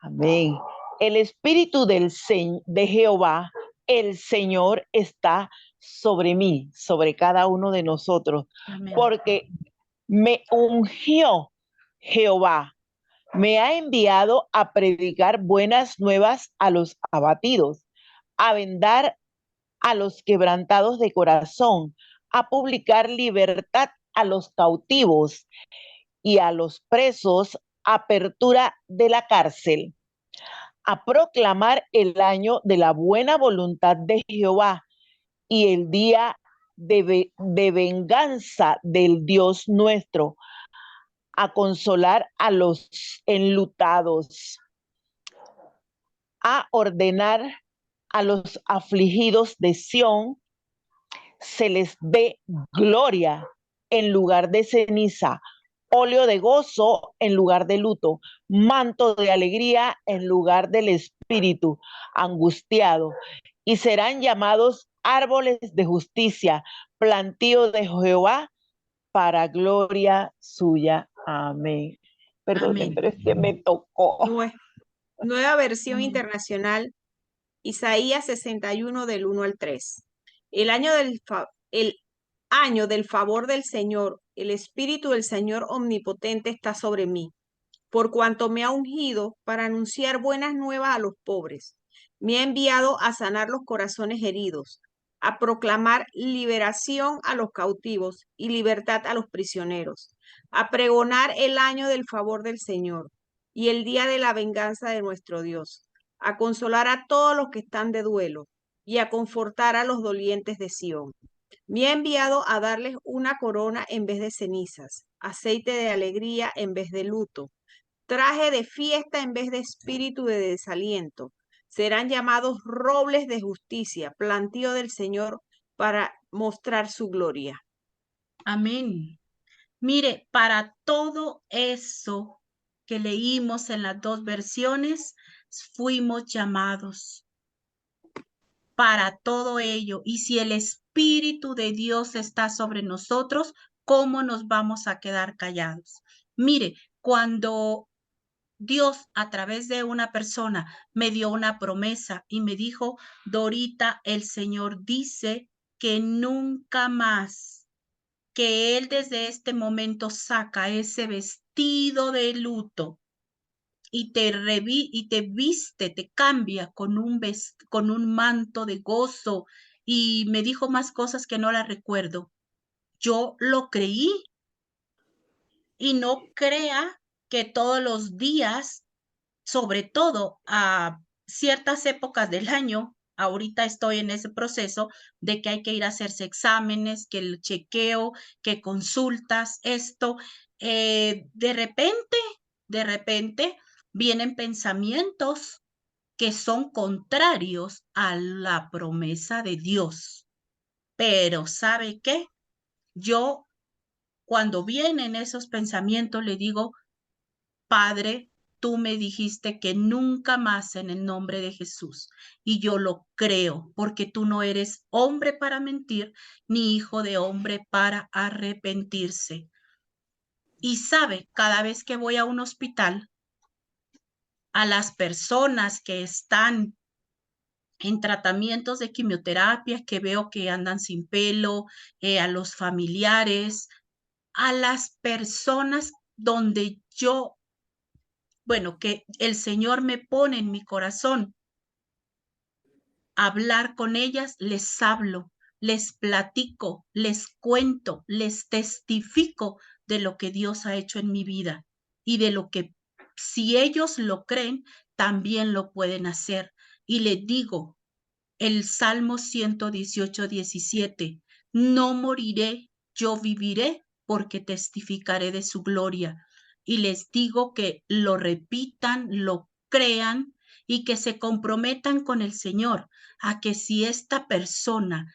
Amén. El Espíritu de Jehová, el Señor, está sobre mí, sobre cada uno de nosotros,
Amén.
porque me ungió Jehová. Me ha enviado a predicar buenas nuevas a los abatidos, a vendar a los quebrantados de corazón, a publicar libertad a los cautivos y a los presos, apertura de la cárcel, a proclamar el año de la buena voluntad de Jehová y el día de venganza del Dios nuestro, a consolar a los enlutados, a ordenar a los afligidos de Sión, se les dé gloria en lugar de ceniza, óleo de gozo en lugar de luto, manto de alegría en lugar del espíritu angustiado, y serán llamados árboles de justicia, plantío de Jehová para gloria suya. Amén. Perdón, pero es que me tocó.
Nueva versión
Amén.
internacional, Isaías 61 del 1 al 3. El año del favor del Señor, el Espíritu del Señor Omnipotente está sobre mí, por cuanto me ha ungido para anunciar buenas nuevas a los pobres. Me ha enviado a sanar los corazones heridos, a proclamar liberación a los cautivos y libertad a los prisioneros, a pregonar el año del favor del Señor y el día de la venganza de nuestro Dios, a consolar a todos los que están de duelo y a confortar a los dolientes de Sión. Me ha enviado a darles una corona en vez de cenizas, aceite de alegría en vez de luto, traje de fiesta en vez de espíritu de desaliento. Serán llamados robles de justicia, plantío del Señor para mostrar su gloria.
Amén. Mire, para todo eso que leímos en las dos versiones, fuimos llamados para todo ello. Y si el Espíritu de Dios está sobre nosotros, ¿cómo nos vamos a quedar callados? Mire, cuando Dios a través de una persona me dio una promesa y me dijo, Dorita, el Señor dice que nunca más, que Él desde este momento saca ese vestido de luto y te viste, te cambia con un manto de gozo, y me dijo más cosas que no las recuerdo. Yo lo creí, y no crea que todos los días, sobre todo a ciertas épocas del año, ahorita estoy en ese proceso de que hay que ir a hacerse exámenes, que el chequeo, que consultas, esto, de repente vienen pensamientos que son contrarios a la promesa de Dios. Pero ¿sabe qué? Yo, cuando vienen esos pensamientos, le digo, Padre, tú me dijiste que nunca más en el nombre de Jesús. Y yo lo creo, porque tú no eres hombre para mentir, ni hijo de hombre para arrepentirse. Y sabe, cada vez que voy a un hospital, a las personas que están en tratamientos de quimioterapia, que veo que andan sin pelo, a los familiares, a las personas donde yo, bueno, que el Señor me pone en mi corazón hablar con ellas, les hablo, les platico, les cuento, les testifico de lo que Dios ha hecho en mi vida y de lo que, si ellos lo creen, también lo pueden hacer. Y les digo, el Salmo 118:17, no moriré, yo viviré porque testificaré de su gloria. Y les digo que lo repitan, lo crean y que se comprometan con el Señor a que si esta persona,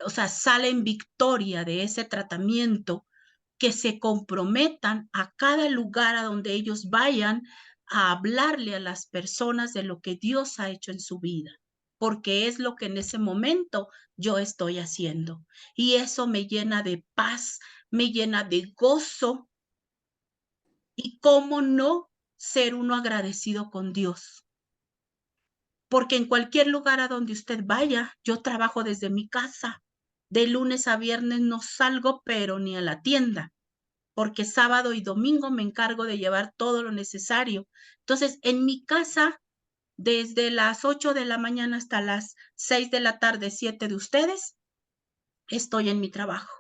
o sea, sale en victoria de ese tratamiento, que se comprometan a cada lugar a donde ellos vayan a hablarle a las personas de lo que Dios ha hecho en su vida, porque es lo que en ese momento yo estoy haciendo. Y eso me llena de paz, me llena de gozo. Y cómo no ser uno agradecido con Dios. Porque en cualquier lugar a donde usted vaya, yo trabajo desde mi casa. De lunes a viernes no salgo, pero ni a la tienda, porque sábado y domingo me encargo de llevar todo lo necesario. Entonces, en mi casa, desde las 8 de la mañana hasta las 6 de la tarde, 7 de ustedes, estoy en mi trabajo.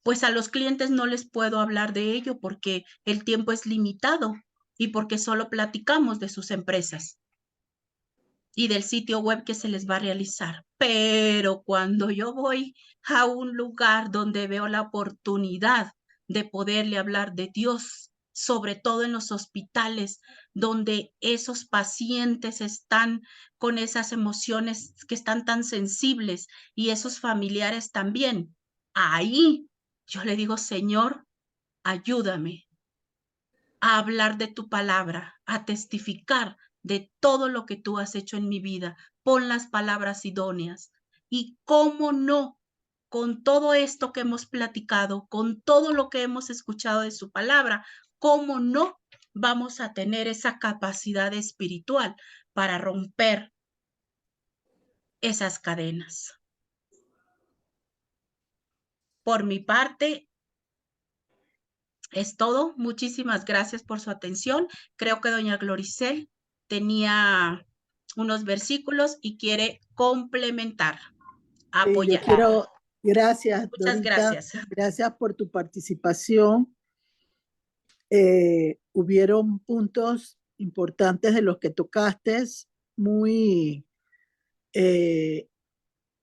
Pues a los clientes no les puedo hablar de ello porque el tiempo es limitado y porque solo platicamos de sus empresas y del sitio web que se les va a realizar. Pero cuando yo voy a un lugar donde veo la oportunidad de poderle hablar de Dios, sobre todo en los hospitales, donde esos pacientes están con esas emociones que están tan sensibles y esos familiares también, ahí yo le digo, Señor, ayúdame a hablar de tu palabra, a testificar de todo lo que tú has hecho en mi vida. Pon las palabras idóneas. Y cómo no, con todo esto que hemos platicado, con todo lo que hemos escuchado de su palabra, cómo no vamos a tener esa capacidad espiritual para romper esas cadenas. Por mi parte, es todo. Muchísimas gracias por su atención. Creo que doña Gloricel tenía unos versículos y quiere complementar,
Yo
apoyar.
quiero, gracias,
Muchas
Dorita,
gracias.
gracias por tu participación. Hubieron puntos importantes de los que tocaste, muy eh,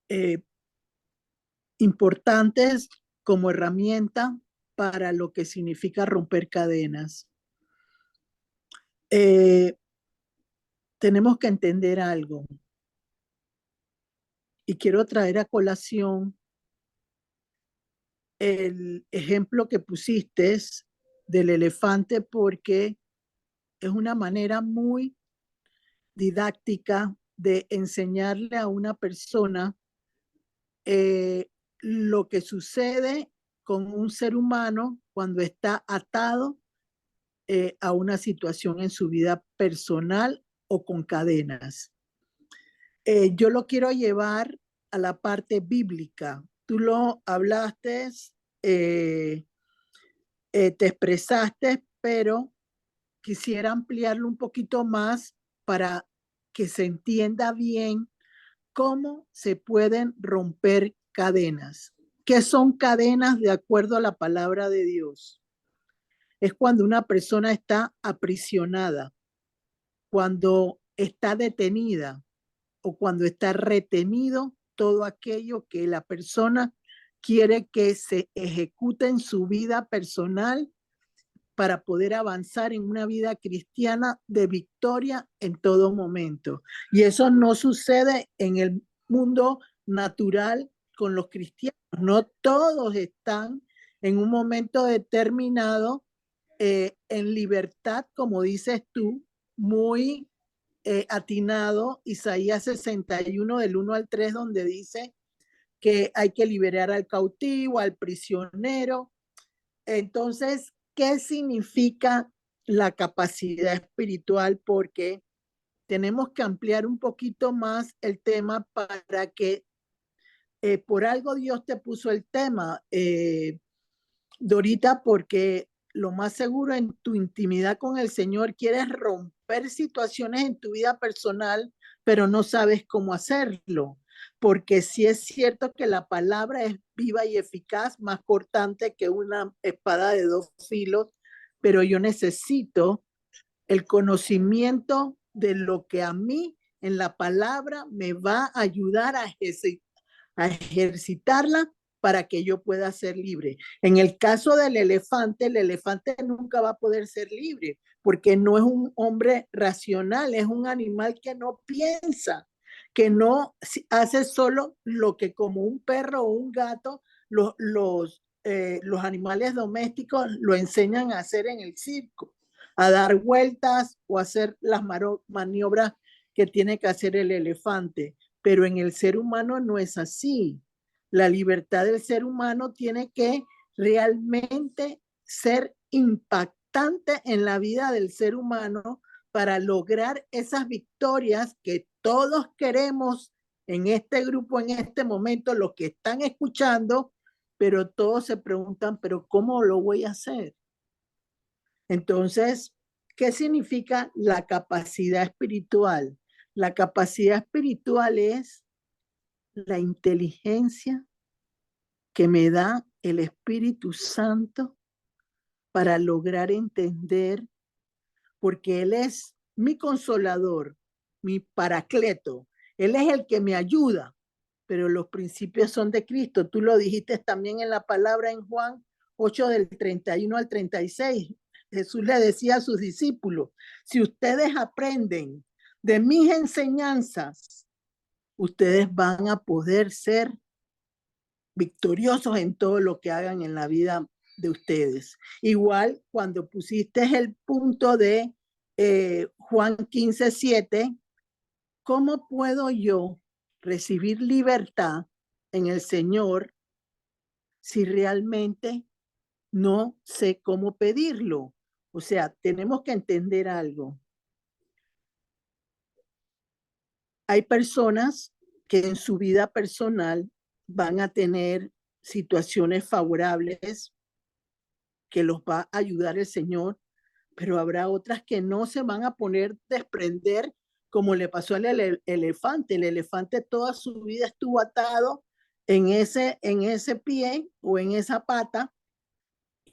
eh, importantes como herramienta para lo que significa romper cadenas. Tenemos que entender algo y quiero traer a colación el ejemplo que pusiste del elefante porque es una manera muy didáctica de enseñarle a una persona lo que sucede con un ser humano cuando está atado a una situación en su vida personal o con cadenas. Yo lo quiero llevar a la parte bíblica. Tú lo hablaste, te expresaste, pero quisiera ampliarlo un poquito más para que se entienda bien cómo se pueden romper cadenas. ¿Qué son cadenas de acuerdo a la palabra de Dios? Es cuando una persona está aprisionada, cuando está detenida o cuando está retenido todo aquello que la persona quiere que se ejecute en su vida personal para poder avanzar en una vida cristiana de victoria en todo momento. Y eso no sucede en el mundo natural con los cristianos. No todos están en un momento determinado en libertad, como dices tú, muy atinado, Isaías 61 del 1 al 3, donde dice que hay que liberar al cautivo, al prisionero. Entonces, ¿qué significa la capacidad espiritual? Porque tenemos que ampliar un poquito más el tema para que por algo Dios te puso el tema, Dorita, porque lo más seguro en tu intimidad con el Señor quieres romper situaciones en tu vida personal, pero no sabes cómo hacerlo. Porque sí es cierto que la palabra es viva y eficaz, más cortante que una espada de dos filos, pero yo necesito el conocimiento de lo que a mí en la palabra me va a ayudar a ejercitarla para que yo pueda ser libre. En el caso del elefante, el elefante nunca va a poder ser libre porque no es un hombre racional, es un animal que no piensa, que no hace solo lo que como un perro o un gato los animales domésticos lo enseñan a hacer en el circo, a dar vueltas o hacer las maniobras que tiene que hacer el elefante. Pero en el ser humano no es así. La libertad del ser humano tiene que realmente ser impactante en la vida del ser humano para lograr esas victorias que todos queremos en este grupo, en este momento, los que están escuchando, pero todos se preguntan, pero ¿cómo lo voy a hacer? Entonces, ¿qué significa la capacidad espiritual? La capacidad espiritual es la inteligencia que me da el Espíritu Santo para lograr entender, porque Él es mi consolador, mi paracleto. Él es el que me ayuda, pero los principios son de Cristo. Tú lo dijiste también en la palabra en Juan 8 del 31 al 36. Jesús le decía a sus discípulos, si ustedes aprenden de mis enseñanzas, ustedes van a poder ser victoriosos en todo lo que hagan en la vida de ustedes. Igual cuando pusiste el punto de Juan 15:7, ¿cómo puedo yo recibir libertad en el Señor si realmente no sé cómo pedirlo? O sea, tenemos que entender algo. Hay personas que en su vida personal van a tener situaciones favorables que los va a ayudar el Señor, pero habrá otras que no se van a poner desprender, como le pasó al elefante. El elefante toda su vida estuvo atado en ese pie o en esa pata,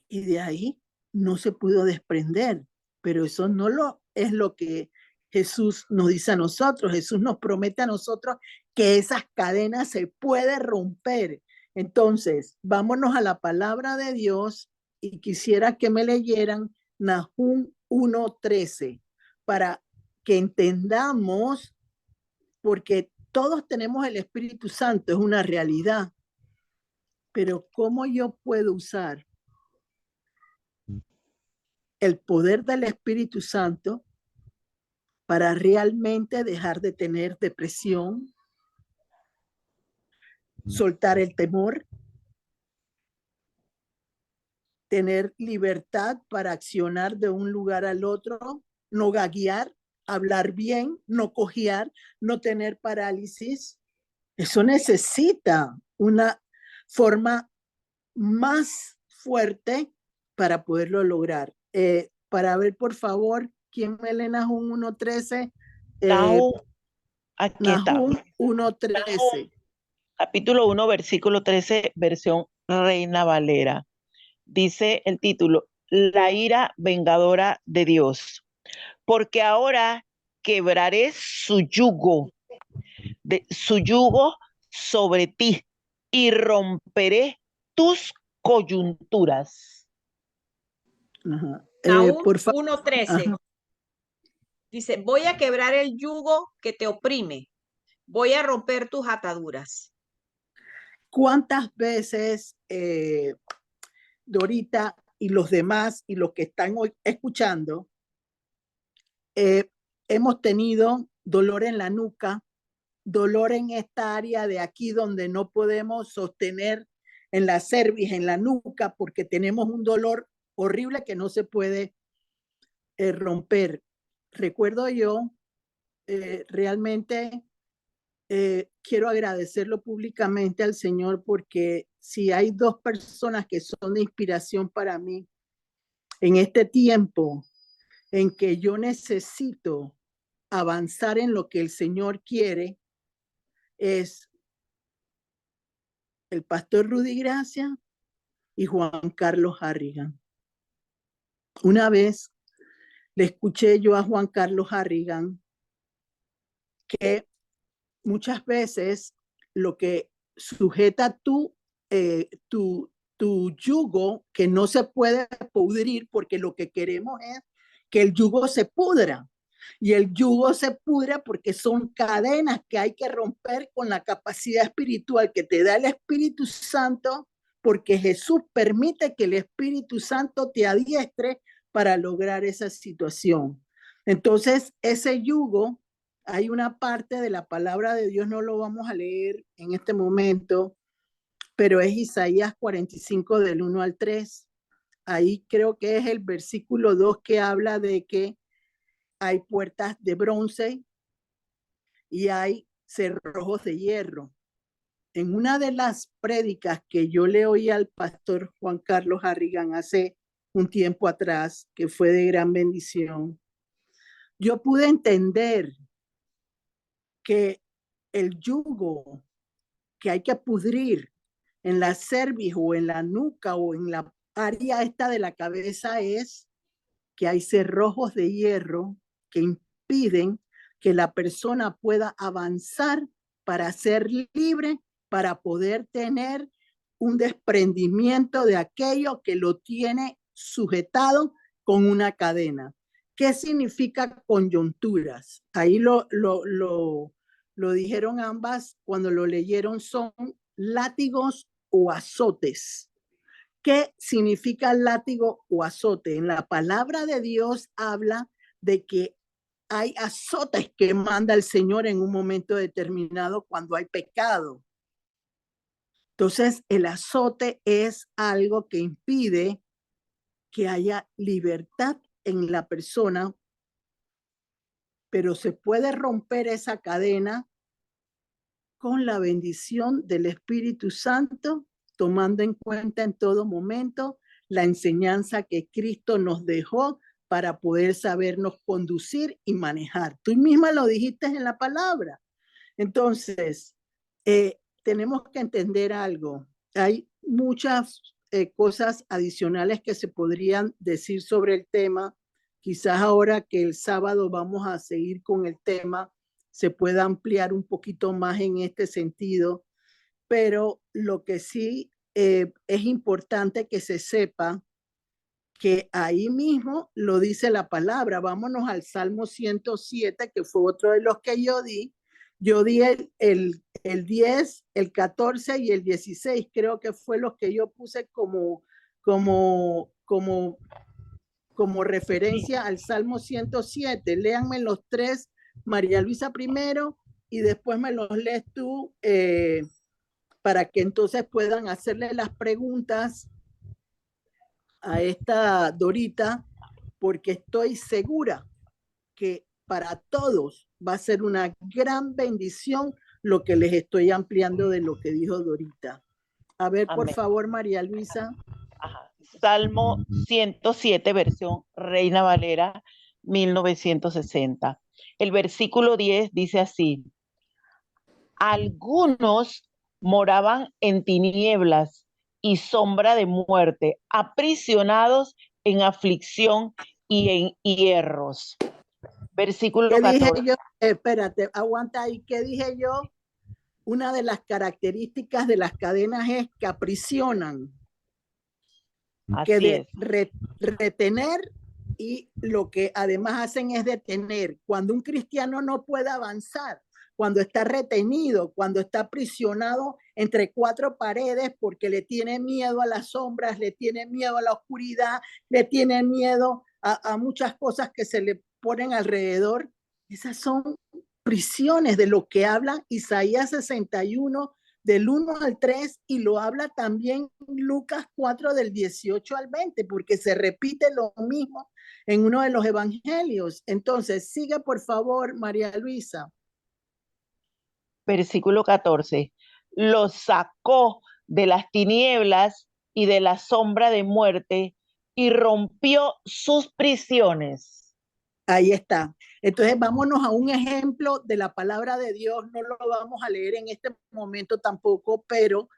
y de ahí no se pudo desprender. Pero eso no es lo que Jesús nos dice a nosotros. Jesús nos promete a nosotros que esas cadenas se pueden romper. Entonces, vámonos a la palabra de Dios, y quisiera que me leyeran Nahum 1:13 para que entendamos, porque todos tenemos el Espíritu Santo, es una realidad, pero ¿cómo yo puedo usar el poder del Espíritu Santo para realmente dejar de tener depresión, soltar el temor, tener libertad para accionar de un lugar al otro, no gaguear, hablar bien, no cojear, no tener parálisis? Eso necesita una forma más fuerte para poderlo lograr. Para ver, por favor, ¿quién me lee Nahum 1:13?
Nahum, aquí está.
Nahum 1:13.
Capítulo 1, versículo 13, versión Reina Valera. Dice el título: La ira vengadora de Dios. Porque ahora quebraré su yugo sobre ti, y romperé tus coyunturas.
Nahum
Por favor.
1:13. Dice, voy a quebrar el yugo que te oprime. Voy a romper tus ataduras.
¿Cuántas veces, Dorita y los demás y los que están hoy escuchando, hemos tenido dolor en la nuca, dolor en esta área de aquí donde no podemos sostener, en la cerviz, en la nuca, porque tenemos un dolor horrible que no se puede romper? Recuerdo yo, realmente quiero agradecerlo públicamente al Señor, porque si hay dos personas que son de inspiración para mí en este tiempo en que yo necesito avanzar en lo que el Señor quiere, es el pastor Rudy Gracia y Juan Carlos Harrigan. Una vez le escuché yo a Juan Carlos Harrigan que muchas veces lo que sujeta tu yugo, que no se puede pudrir, porque lo que queremos es que el yugo se pudra. Y el yugo se pudre porque son cadenas que hay que romper con la capacidad espiritual que te da el Espíritu Santo, porque Jesús permite que el Espíritu Santo te adiestre para lograr esa situación. Entonces, ese yugo, hay una parte de la palabra de Dios, no lo vamos a leer en este momento, pero es Isaías 45 del 1 al 3. Ahí creo que es el versículo 2 que habla de que hay puertas de bronce y hay cerrojos de hierro. En una de las prédicas que yo le oí al pastor Juan Carlos Harrigan hace un tiempo atrás, que fue de gran bendición, yo pude entender que el yugo que hay que pudrir en la cerviz o en la nuca o en la área esta de la cabeza es que hay cerrojos de hierro que impiden que la persona pueda avanzar para ser libre, para poder tener un desprendimiento de aquello que lo tiene sujetado con una cadena. ¿Qué significa coyunturas? Ahí lo dijeron ambas cuando lo leyeron, son látigos o azotes. ¿Qué significa látigo o azote? En la palabra de Dios habla de que hay azotes que manda el Señor en un momento determinado cuando hay pecado. Entonces, el azote es algo que impide que haya libertad en la persona, pero se puede romper esa cadena con la bendición del Espíritu Santo tomando en cuenta en todo momento la enseñanza que Cristo nos dejó para poder sabernos conducir y manejar. Tú misma lo dijiste en la palabra. Entonces, tenemos que entender algo. Hay muchas cosas adicionales que se podrían decir sobre el tema. Quizás ahora que el sábado vamos a seguir con el tema, se pueda ampliar un poquito más en este sentido, pero lo que sí es importante que se sepa que ahí mismo lo dice la palabra. Vámonos al Salmo 107, que fue otro de los que yo di. Yo di el 10, el 14 y el 16, creo que fue los que yo puse como referencia al Salmo 107. Léanme los tres, María Luisa primero, y después me los lees tú, para que entonces puedan hacerle las preguntas a esta Dorita, porque estoy segura que para todos va a ser una gran bendición lo que les estoy ampliando de lo que dijo Dorita. A ver, por favor, María Luisa.
Ajá. Salmo 107, versión Reina Valera, 1960. El versículo 10 dice así: algunos moraban en tinieblas y sombra de muerte, aprisionados en aflicción y en hierros. Versículo
¿Qué
14.
dije yo? Espérate, aguanta ahí. ¿Qué dije yo? Una de las características de las cadenas es que aprisionan, que de retener, y lo que además hacen es detener. Cuando un cristiano no puede avanzar, cuando está retenido, cuando está aprisionado entre cuatro paredes porque le tiene miedo a las sombras, le tiene miedo a la oscuridad, le tiene miedo a muchas cosas que se le ponen alrededor, esas son prisiones de lo que habla Isaías 61, del 1 al 3, y lo habla también Lucas 4, del 18 al 20, porque se repite lo mismo en uno de los evangelios. Entonces, sigue por favor, María Luisa.
Versículo 14. Los sacó de las tinieblas y de la sombra de muerte y rompió sus prisiones.
Ahí está. Entonces, vámonos a un ejemplo de la palabra de Dios. No lo vamos a leer en este momento tampoco, pero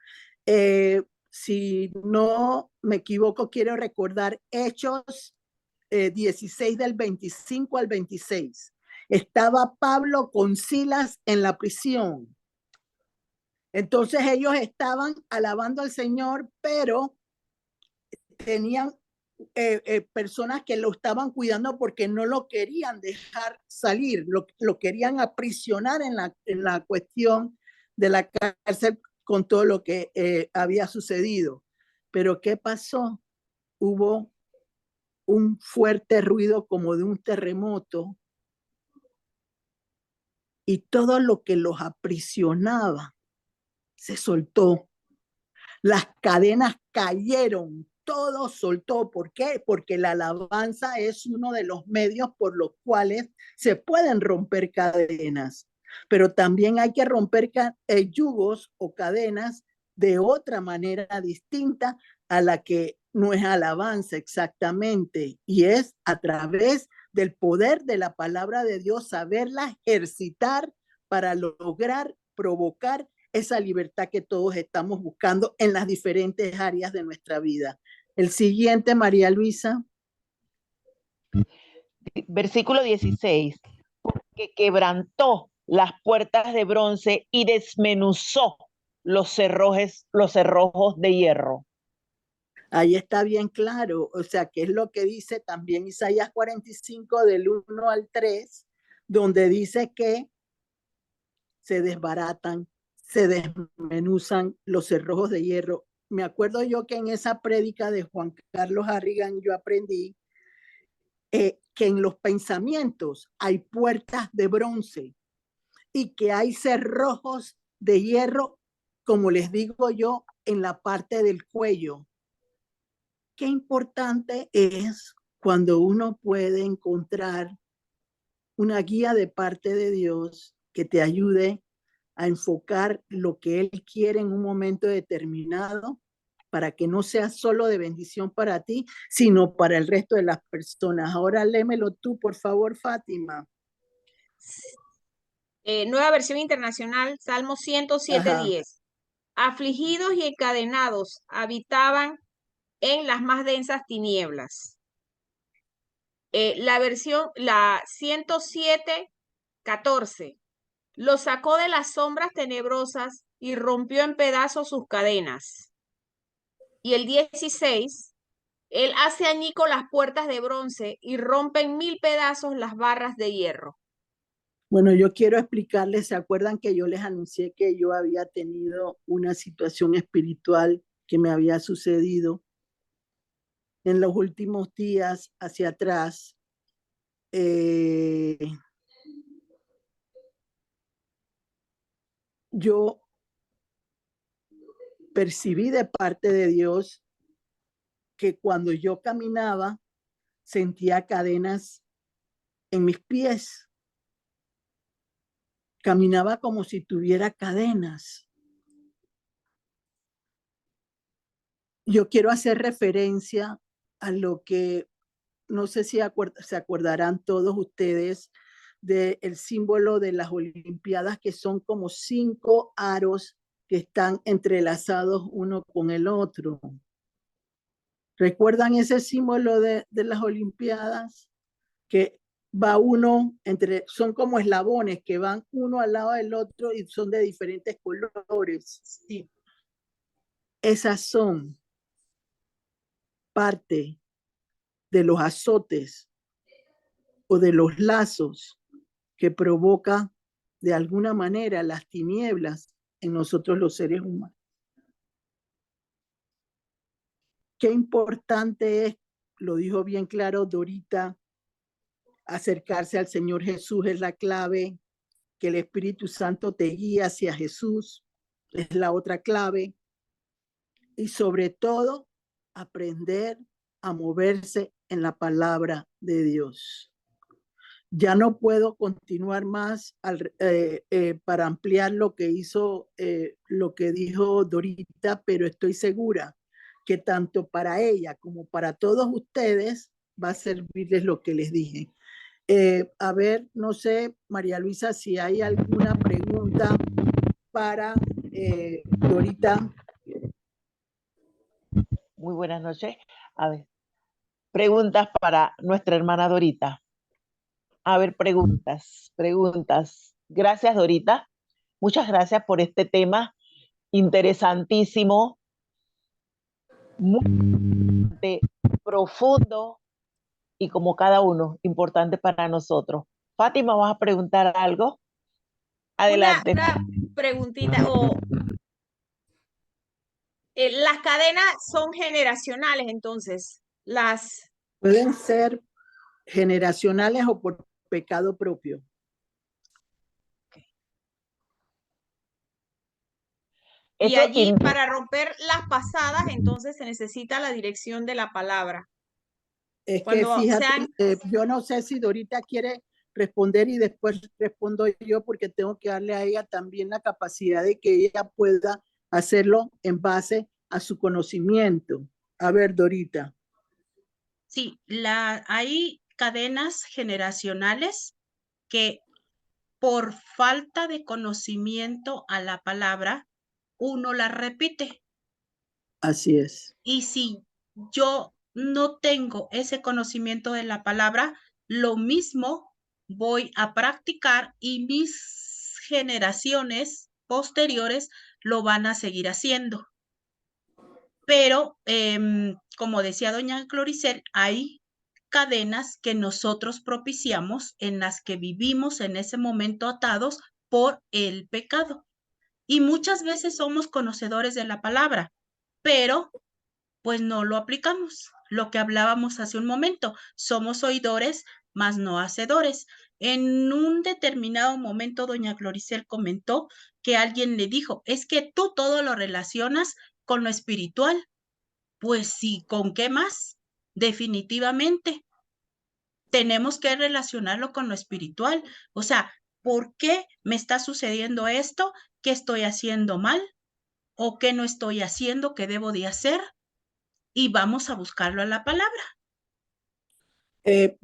si no me equivoco, quiero recordar Hechos 16, del 25 al 26. Estaba Pablo con Silas en la prisión. Entonces ellos estaban alabando al Señor, pero tenían personas que lo estaban cuidando porque no lo querían dejar salir, lo querían aprisionar en la cuestión de la cárcel con todo lo que había sucedido. Pero ¿qué pasó? Hubo un fuerte ruido como de un terremoto y todo lo que los aprisionaba se soltó. Las cadenas cayeron, todo soltó. ¿Por qué? Porque la alabanza es uno de los medios por los cuales se pueden romper cadenas. Pero también hay que romper yugos o cadenas de otra manera distinta a la que no es alabanza exactamente, y es a través del poder de la palabra de Dios, saberla ejercitar para lograr provocar esa libertad que todos estamos buscando en las diferentes áreas de nuestra vida. El siguiente, María Luisa.
Versículo 16. Porque quebrantó las puertas de bronce y desmenuzó los cerrojos de hierro.
Ahí está bien claro, o sea, que es lo que dice también Isaías 45, del 1 al 3, donde dice que se desbaratan, se desmenuzan los cerrojos de hierro. Me acuerdo yo que en esa prédica de Juan Carlos Harrigan yo aprendí que en los pensamientos hay puertas de bronce y que hay cerrojos de hierro, como les digo yo, en la parte del cuello. Qué importante es cuando uno puede encontrar una guía de parte de Dios que te ayude a enfocar lo que Él quiere en un momento determinado para que no sea solo de bendición para ti, sino para el resto de las personas. Ahora léemelo tú, por favor, Fátima.
Nueva versión internacional, Salmo 107:10. Afligidos y encadenados habitaban en las más densas tinieblas. La 107:14. Los sacó de las sombras tenebrosas y rompió en pedazos sus cadenas. Y el 16, él hace añicos las puertas de bronce y rompe en 1000 pedazos las barras de hierro.
Bueno, yo quiero explicarles, ¿se acuerdan que yo les anuncié que yo había tenido una situación espiritual que me había sucedido en los últimos días hacia atrás? Yo percibí de parte de Dios que cuando yo caminaba sentía cadenas en mis pies. Caminaba como si tuviera cadenas. Yo quiero hacer referencia a lo que, no sé si se acordarán todos ustedes, del símbolo de las Olimpiadas, que son como 5 aros que están entrelazados uno con el otro. ¿Recuerdan ese símbolo de las Olimpiadas? Que va uno son como eslabones que van uno al lado del otro y son de diferentes colores.
Sí.
Esas son parte de los azotes o de los lazos que provoca de alguna manera las tinieblas en nosotros los seres humanos. Qué importante es, lo dijo bien claro Dorita, acercarse al Señor Jesús es la clave, que el Espíritu Santo te guíe hacia Jesús es la otra clave, y sobre todo aprender a moverse en la palabra de Dios. Ya no puedo continuar más para ampliar lo que lo que dijo Dorita, pero estoy segura que tanto para ella como para todos ustedes va a servirles lo que les dije. A ver, no sé, María Luisa, si hay alguna pregunta para Dorita.
Muy buenas noches. A ver, preguntas para nuestra hermana Dorita. A ver, preguntas. Gracias, Dorita. Muchas gracias por este tema interesantísimo, muy profundo y como cada uno, importante para nosotros. Fátima, ¿vas a preguntar algo? Adelante.
Una preguntita, las cadenas son generacionales, entonces,
pueden ser generacionales o por pecado propio.
Y allí para romper las pasadas, entonces se necesita la dirección de la palabra.
Es que fíjate, yo no sé si Dorita quiere responder y después respondo yo, porque tengo que darle a ella también la capacidad de que ella pueda hacerlo en base a su conocimiento. A ver, Dorita.
Sí, hay cadenas generacionales que por falta de conocimiento a la palabra, uno la repite.
Así es.
Y si yo no tengo ese conocimiento de la palabra, lo mismo voy a practicar y mis generaciones posteriores lo van a seguir haciendo. Pero, como decía doña Cloricel, hay cadenas que nosotros propiciamos en las que vivimos en ese momento atados por el pecado. Y muchas veces somos conocedores de la palabra, pero pues no lo aplicamos. Lo que hablábamos hace un momento, somos oidores, mas no hacedores. En un determinado momento, doña Cloricel comentó que alguien le dijo, es que tú todo lo relacionas con lo espiritual. Pues sí, ¿con qué más? Definitivamente. Tenemos que relacionarlo con lo espiritual. O sea, ¿por qué me está sucediendo esto? ¿Qué estoy haciendo mal? o qué no estoy haciendo, qué debo de hacer, y vamos a buscarlo a la palabra.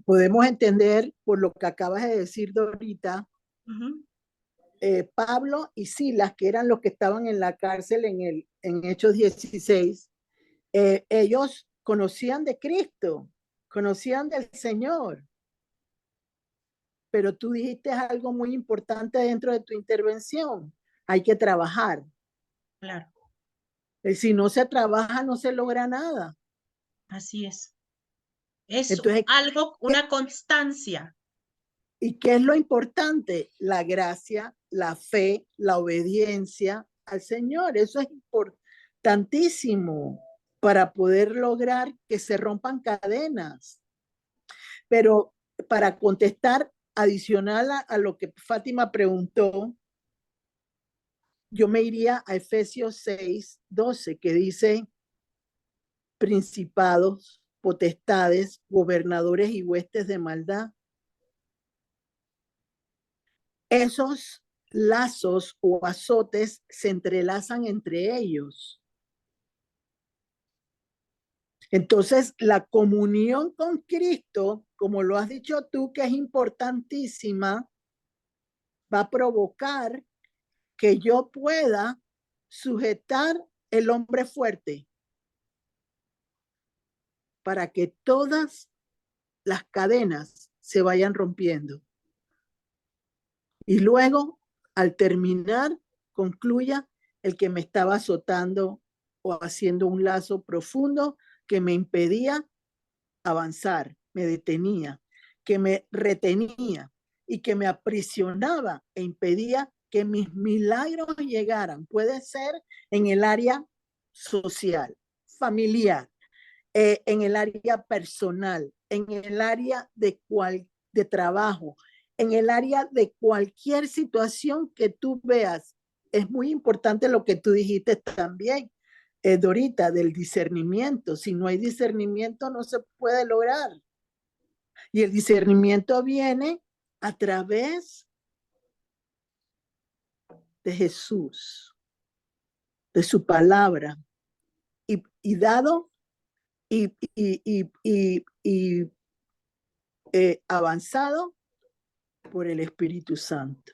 Podemos entender por lo que acabas de decir, Dorita, Pablo y Silas, que eran los que estaban en la cárcel en Hechos 16, ellos conocían de Cristo, conocían del Señor. Pero tú dijiste algo muy importante dentro de tu intervención. Hay que trabajar.
Claro.
Si no se trabaja, no se logra nada.
Así es. Es
Entonces,
una constancia.
¿y qué es lo importante? La gracia, la fe, la obediencia al Señor. Eso es importantísimo para poder lograr que se rompan cadenas. Pero para contestar adicional a lo que Fátima preguntó, yo me iría a Efesios 6:12, que dice: principados, potestades, gobernadores y huestes de maldad. Esos lazos o azotes se entrelazan entre ellos. Entonces, la comunión con Cristo, como lo has dicho tú, que es importantísima, va a provocar que yo pueda sujetar el hombre fuerte para que todas las cadenas se vayan rompiendo. Y luego, al terminar, concluya el que me estaba azotando o haciendo un lazo profundo que me impedía avanzar, me detenía, que me retenía y que me aprisionaba e impedía que mis milagros llegaran. Puede ser en el área social, familiar, en el área personal, en el área de trabajo, en el área de cualquier situación que tú veas. Es muy importante lo que tú dijiste también, Dorita, del discernimiento. Si no hay discernimiento, no se puede lograr. Y el discernimiento viene a través de Jesús, de su palabra, y dado y avanzado por el Espíritu Santo,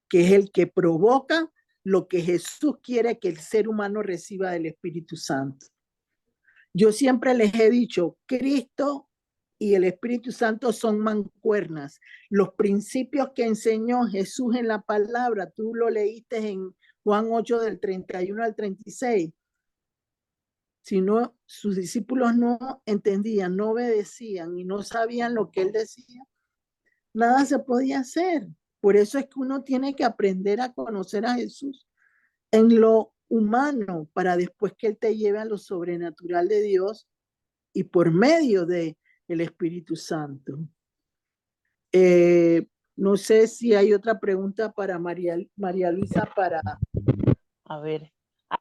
que es el que provoca lo que Jesús quiere que el ser humano reciba del Espíritu Santo. Yo siempre les he dicho, Cristo y el Espíritu Santo son mancuernas. Los principios que enseñó Jesús en la palabra, tú lo leíste en Juan 8 del 31 al 36. Si no, sus discípulos no entendían, no obedecían y no sabían lo que él decía, nada se podía hacer. Por eso es que uno tiene que aprender a conocer a Jesús en lo humano para después que él te lleve a lo sobrenatural de Dios y por medio de el Espíritu Santo. No sé si hay otra pregunta para María Luisa para...
A ver,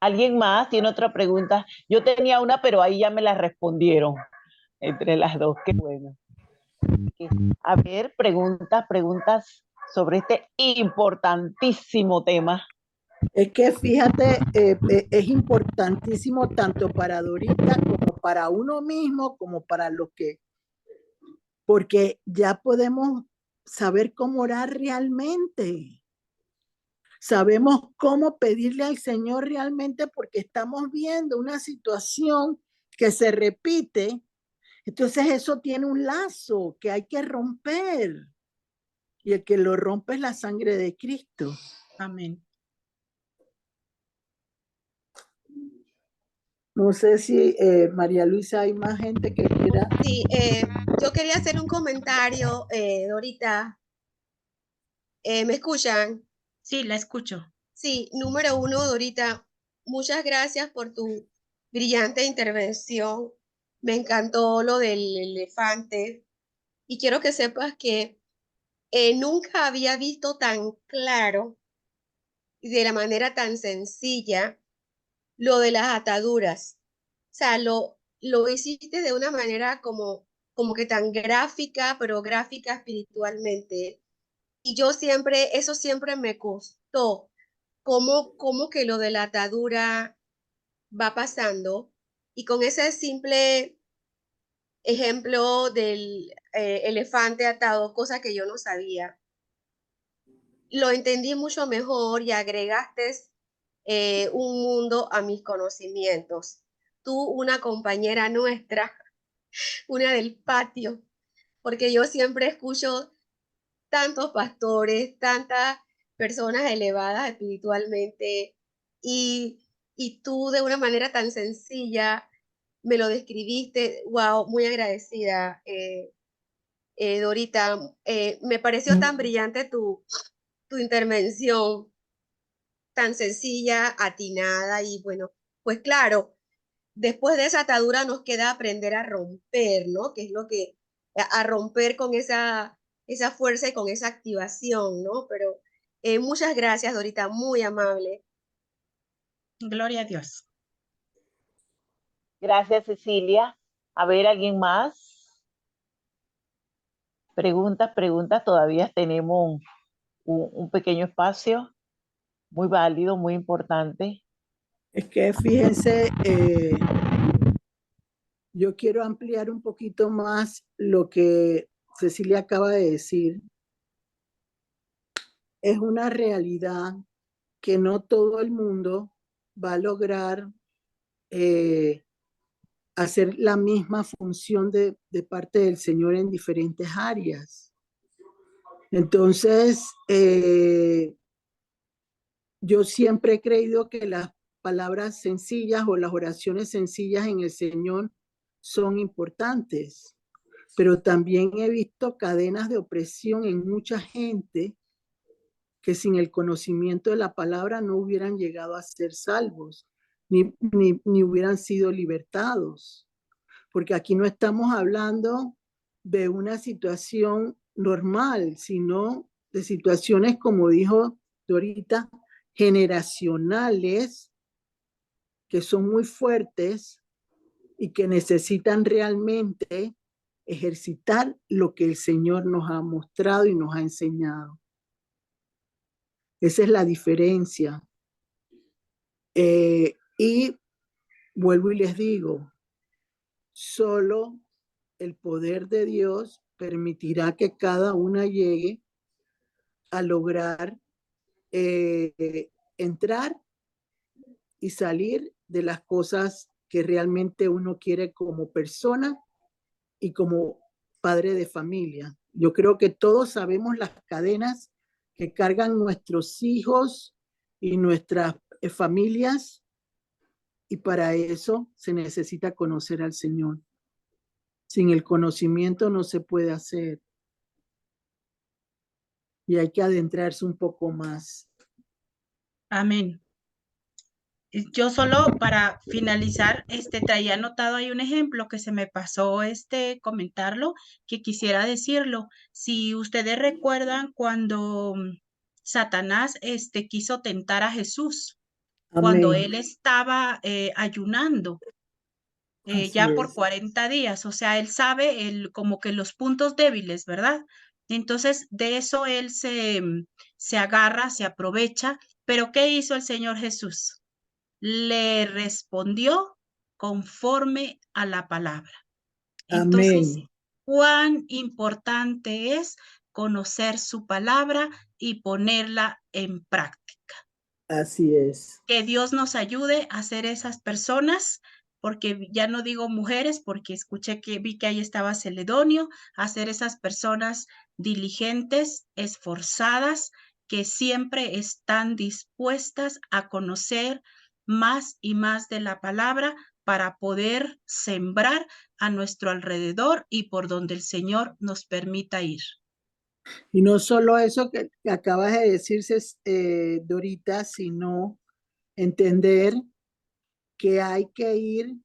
¿alguien más tiene otra pregunta? Yo tenía una, pero ahí ya me la respondieron entre las dos. Qué bueno. A ver, preguntas sobre este importantísimo tema.
Es que fíjate, es importantísimo tanto para Dorita como para uno mismo, como para los que, porque ya podemos saber cómo orar realmente. Sabemos cómo pedirle al Señor realmente porque estamos viendo una situación que se repite. Entonces eso tiene un lazo que hay que romper. Y el que lo rompe es la sangre de Cristo.
Amén.
No sé si María Luisa hay más gente que quiera.
Sí, yo quería hacer un comentario, Dorita. ¿Me escuchan?
Sí, la escucho.
Sí, número uno, Dorita, muchas gracias por tu brillante intervención. Me encantó lo del elefante. Y quiero que sepas que nunca había visto tan claro y de la manera tan sencilla lo de las ataduras. O sea, lo hiciste de una manera como que tan gráfica, pero gráfica espiritualmente. Y yo siempre, eso siempre me costó, cómo que lo de la atadura va pasando, y con ese simple ejemplo del elefante atado, cosa que yo no sabía, lo entendí mucho mejor y agregaste un mundo a mis conocimientos. Tú, una compañera nuestra, una del patio, porque yo siempre escucho tantos pastores, tantas personas elevadas espiritualmente, y tú de una manera tan sencilla me lo describiste. Wow, muy agradecida, Dorita. Me pareció tan brillante tu intervención, tan sencilla, atinada, y bueno, pues claro, después de esa atadura nos queda aprender a romper, ¿no? Que es lo que, a romper con esa fuerza y con esa activación, ¿no? Pero muchas gracias, Dorita, muy amable.
Gloria a Dios.
Gracias, Cecilia. A ver, ¿alguien más? Preguntas, preguntas. Todavía tenemos un pequeño espacio muy válido, muy importante.
Es que fíjense, yo quiero ampliar un poquito más lo que Cecilia acaba de decir. Es una realidad que no todo el mundo va a lograr hacer la misma función de parte del Señor en diferentes áreas. Entonces, yo siempre he creído que las palabras sencillas o las oraciones sencillas en el Señor son importantes, pero también he visto cadenas de opresión en mucha gente que sin el conocimiento de la palabra no hubieran llegado a ser salvos, ni hubieran sido libertados. Porque aquí no estamos hablando de una situación normal, sino de situaciones, como dijo Dorita, generacionales, que son muy fuertes y que necesitan realmente ejercitar lo que el Señor nos ha mostrado y nos ha enseñado. Esa es la diferencia. Y vuelvo y les digo, solo el poder de Dios permitirá que cada una llegue a lograr entrar y salir de las cosas que realmente uno quiere como persona y como padre de familia. Yo creo que todos sabemos las cadenas que cargan nuestros hijos y nuestras familias, y para eso se necesita conocer al Señor. Sin el conocimiento no se puede hacer. Y hay que adentrarse un poco más.
Amén. Yo solo para finalizar, traía anotado ahí un ejemplo que se me pasó comentarlo, que quisiera decirlo. Si ustedes recuerdan cuando Satanás quiso tentar a Jesús, cuando
Amén.
él estaba ayunando ya por 40 días, o sea, él sabe como que los puntos débiles, ¿verdad? Entonces, de eso él se agarra, se aprovecha, pero ¿qué hizo el Señor Jesús? Le respondió conforme a la palabra. Entonces,
Amén.
cuán importante es conocer su palabra y ponerla en práctica.
Así es.
Que Dios nos ayude a ser esas personas, porque ya no digo mujeres, porque vi que ahí estaba Celedonio, a ser esas personas diligentes, esforzadas, que siempre están dispuestas a conocer más y más de la palabra para poder sembrar a nuestro alrededor y por donde el Señor nos permita ir.
Y no solo eso que acabas de decirse, Dorita, sino entender que hay que ir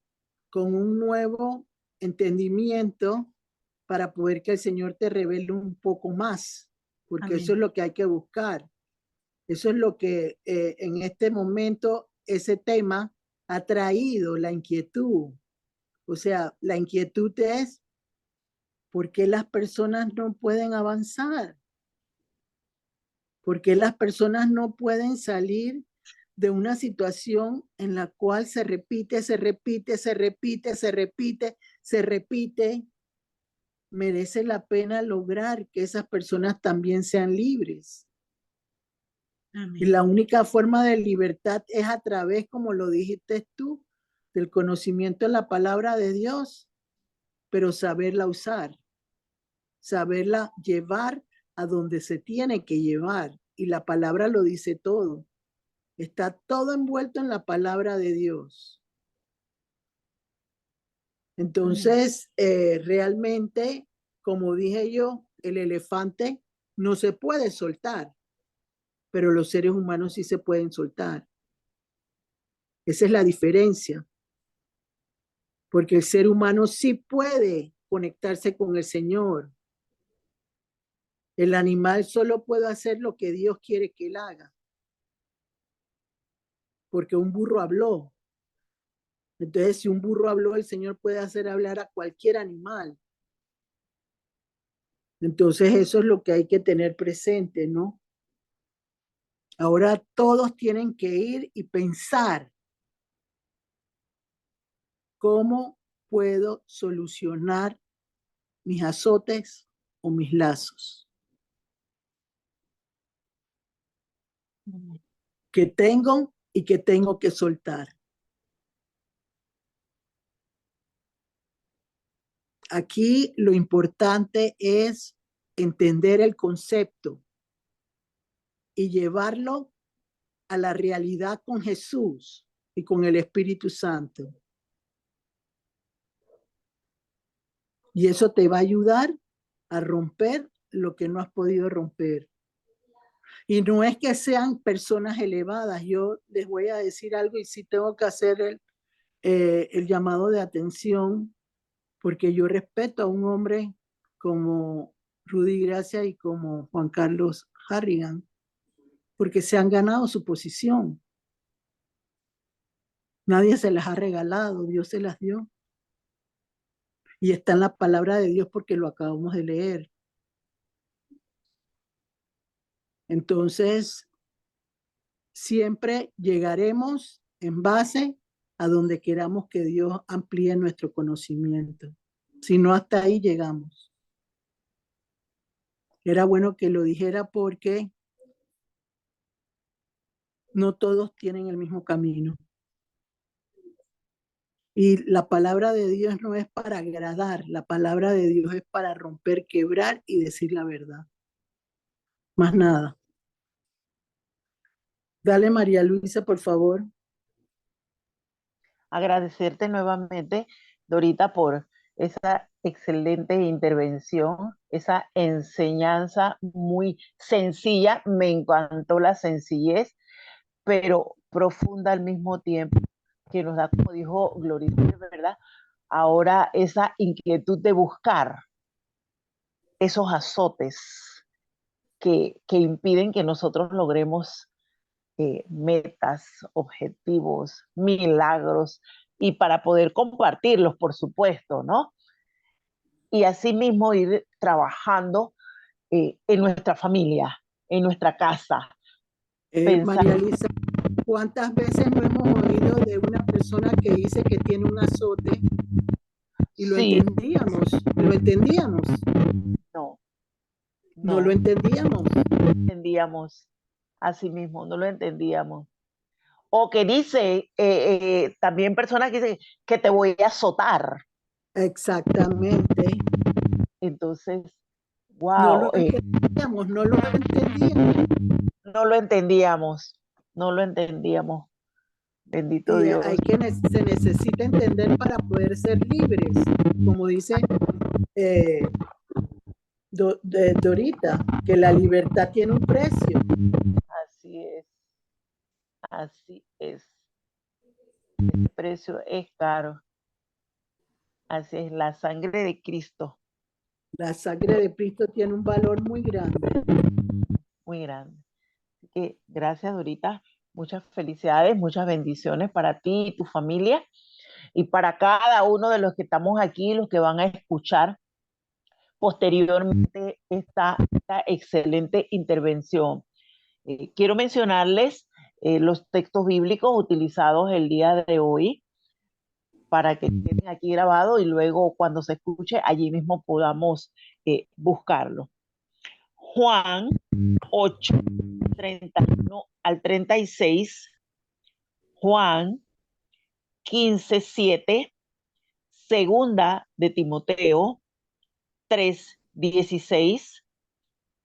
con un nuevo entendimiento para poder que el Señor te revele un poco más, porque
Amén.
eso es lo que hay que buscar. Eso es lo que en este momento ese tema ha traído la inquietud. O sea, la inquietud es ¿por qué las personas no pueden avanzar? Porque las personas no pueden salir de una situación en la cual se repite, se repite, se repite, se repite, se repite. Merece la pena lograr que esas personas también sean libres.
Amén.
Y la única forma de libertad es a través, como lo dijiste tú, del conocimiento de la palabra de Dios, pero saberla usar, saberla llevar a donde se tiene que llevar. Y la palabra lo dice todo. Está todo envuelto en la palabra de Dios. Entonces, realmente, como dije yo, el elefante no se puede soltar, pero los seres humanos sí se pueden soltar. Esa es la diferencia, porque el ser humano sí puede conectarse con el Señor. El animal solo puede hacer lo que Dios quiere que él haga, porque un burro habló. Entonces, si un burro habló, el Señor puede hacer hablar a cualquier animal. Entonces, eso es lo que hay que tener presente, ¿no? Ahora todos tienen que ir y pensar cómo puedo solucionar mis azotes o mis lazos que tengo y que tengo que soltar. Aquí lo importante es entender el concepto y llevarlo a la realidad con Jesús y con el Espíritu Santo. Y eso te va a ayudar a romper lo que no has podido romper. Y no es que sean personas elevadas. Yo les voy a decir algo y sí tengo que hacer el llamado de atención, porque yo respeto a un hombre como Rudy Gracia y como Juan Carlos Harrigan, porque se han ganado su posición. Nadie se las ha regalado, Dios se las dio. Y está en la palabra de Dios porque lo acabamos de leer. Entonces, siempre llegaremos en base a donde queramos que Dios amplíe nuestro conocimiento. Si no, hasta ahí llegamos. Era bueno que lo dijera porque no todos tienen el mismo camino. Y la palabra de Dios no es para agradar, la palabra de Dios es para romper, quebrar y decir la verdad. Más nada. Dale, María Luisa, por favor.
Agradecerte nuevamente, Dorita, por esa excelente intervención, esa enseñanza muy sencilla. Me encantó la sencillez, pero profunda al mismo tiempo, que nos da, como dijo Glorita, ¿verdad? Ahora esa inquietud de buscar esos azotes que impiden que nosotros logremos metas, objetivos, milagros, y para poder compartirlos, por supuesto, ¿no? Y asimismo ir trabajando en nuestra familia, en nuestra casa.
María Luisa, ¿cuántas veces no hemos oído de una persona que dice que tiene un azote y lo
Sí,
entendíamos? ¿Lo entendíamos?
no,
No lo entendíamos.
no entendíamos, así mismo, no lo entendíamos. O que dice, también personas que dicen que te voy a azotar.
Exactamente.
Entonces,
No lo
wow,
entendíamos, no lo entendíamos.
no lo entendíamos, no lo entendíamos. Bendito
Y
Dios.
se necesita entender para poder ser libres, como dice Dorita, que la libertad tiene un precio.
Así es, así es. El precio es caro. Así es, la sangre de Cristo,
La sangre de Cristo tiene un valor muy grande.
muy grande. Así que gracias, Dorita. Muchas felicidades, muchas bendiciones para ti y tu familia y para cada uno de los que estamos aquí, los que van a escuchar posteriormente esta excelente intervención. Quiero mencionarles los textos bíblicos utilizados el día de hoy para que queden aquí grabados y luego cuando se escuche allí mismo podamos buscarlo. Juan 8, 31 al 36, Juan 15, 7, segunda de Timoteo 3, 16,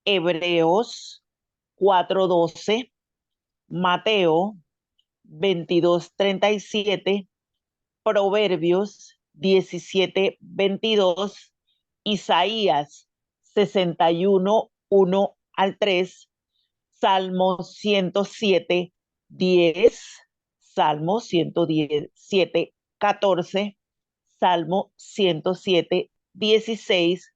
Hebreos 4, 12, Mateo 22, 37, Proverbios 17, 22, Isaías 61, 1 al 3, Salmo 107, 10, Salmo 117, 14, Salmo 107, 16,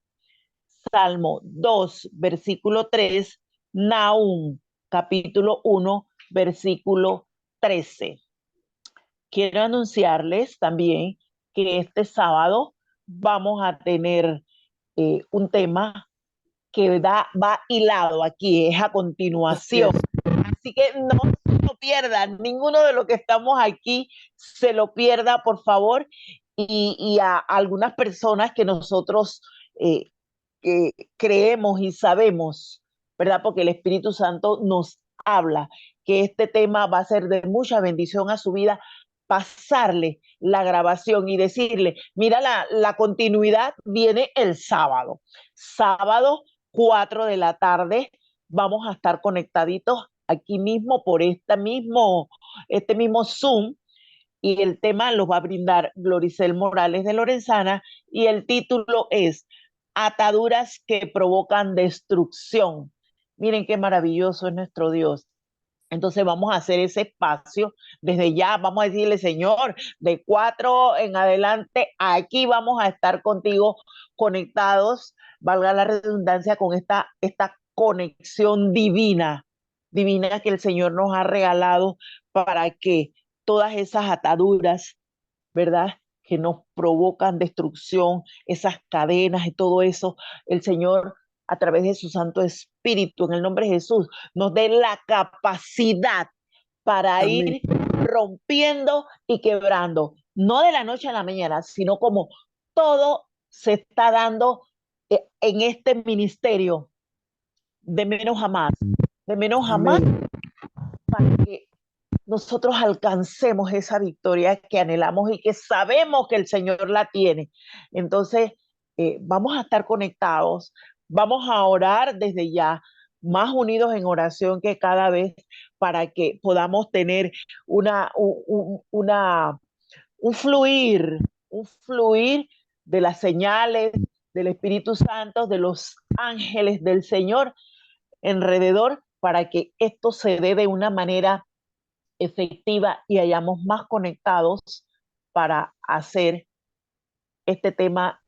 Salmo 2, versículo 3, Nahum, capítulo 1, versículo 13. Quiero anunciarles también que este sábado vamos a tener un tema que va hilado aquí, es a continuación. Así que no lo pierdan, ninguno de los que estamos aquí se lo pierda, por favor. Y a algunas personas que nosotros creemos y sabemos, ¿verdad? Porque el Espíritu Santo nos habla que este tema va a ser de mucha bendición a su vida, pasarle la grabación y decirle, mira, la continuidad viene el sábado. Sábado, 4 de la tarde, vamos a estar conectaditos aquí mismo por este mismo Zoom, y el tema lo va a brindar Gloricel Morales de Lorenzana y el título es Ataduras que provocan destrucción. Miren qué maravilloso es nuestro Dios. Entonces vamos a hacer ese espacio desde ya, vamos a decirle, Señor, de 4 en adelante, aquí vamos a estar contigo conectados, valga la redundancia, con esta conexión divina, divina que el Señor nos ha regalado para que todas esas ataduras, ¿verdad? Que nos provocan destrucción, esas cadenas y todo eso, el Señor a través de su Santo Espíritu, en el nombre de Jesús, nos dé la capacidad para
Amén.
ir rompiendo y quebrando, no de la noche a la mañana, sino como todo se está dando en este ministerio, de menos a más,
Amén.
para que nosotros alcancemos esa victoria que anhelamos y que sabemos que el Señor la tiene. Entonces, vamos a estar conectados, vamos a orar desde ya, más unidos en oración que cada vez, para que podamos tener un fluir de las señales del Espíritu Santo, de los ángeles del Señor alrededor, para que esto se dé de una manera efectiva y hayamos más conectados para hacer este tema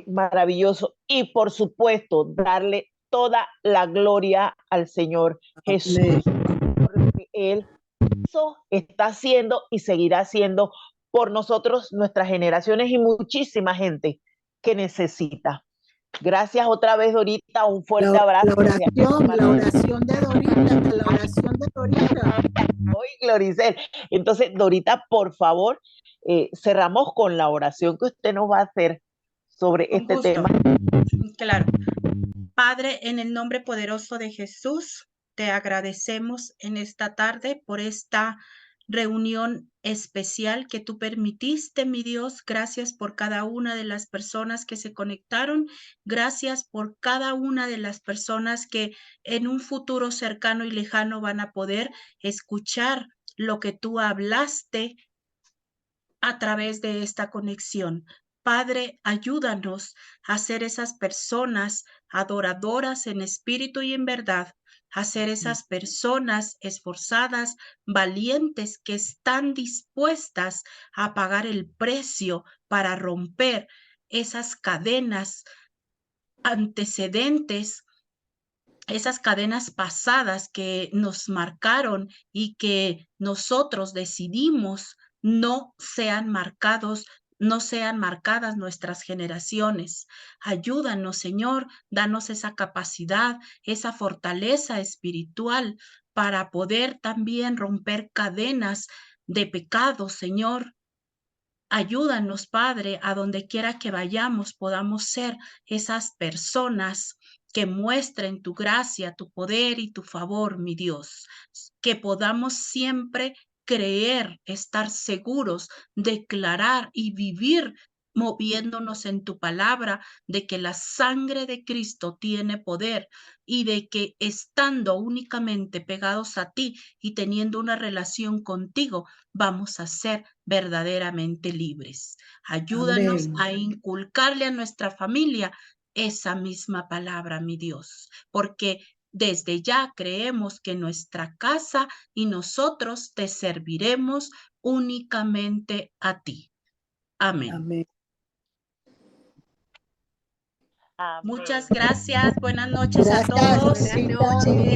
maravilloso y por supuesto darle toda la gloria al Señor Jesús, porque Él está haciendo y seguirá haciendo por nosotros, nuestras generaciones y muchísima gente que necesita. Gracias otra vez, Dorita, un fuerte abrazo.
La oración de Dorita.
Hoy, Gloricel. Entonces, Dorita, por favor, cerramos con la oración que usted nos va a hacer sobre
Con
este
gusto.
tema.
Claro. Padre, en el nombre poderoso de Jesús, te agradecemos en esta tarde por esta reunión especial que tú permitiste, mi Dios. Gracias por cada una de las personas que se conectaron. Gracias por cada una de las personas que en un futuro cercano y lejano van a poder escuchar lo que tú hablaste a través de esta conexión. Padre, ayúdanos a ser esas personas adoradoras en espíritu y en verdad, a ser esas personas esforzadas, valientes, que están dispuestas a pagar el precio para romper esas cadenas antecedentes, esas cadenas pasadas que nos marcaron y que nosotros decidimos no sean marcadas nuestras generaciones. Ayúdanos, Señor, danos esa capacidad, esa fortaleza espiritual para poder también romper cadenas de pecado, Señor. Ayúdanos, Padre, a donde quiera que vayamos, podamos ser esas personas que muestren tu gracia, tu poder y tu favor, mi Dios. Que podamos siempre creer, estar seguros, declarar y vivir moviéndonos en tu palabra, de que la sangre de Cristo tiene poder y de que estando únicamente pegados a ti y teniendo una relación contigo, vamos a ser verdaderamente libres. Ayúdanos
Amén.
a inculcarle a nuestra familia esa misma palabra, mi Dios, porque desde ya creemos que nuestra casa y nosotros te serviremos únicamente a ti. Amén.
Amén.
Muchas gracias. Buenas noches a
Gracias,
todos.
Buenas noches.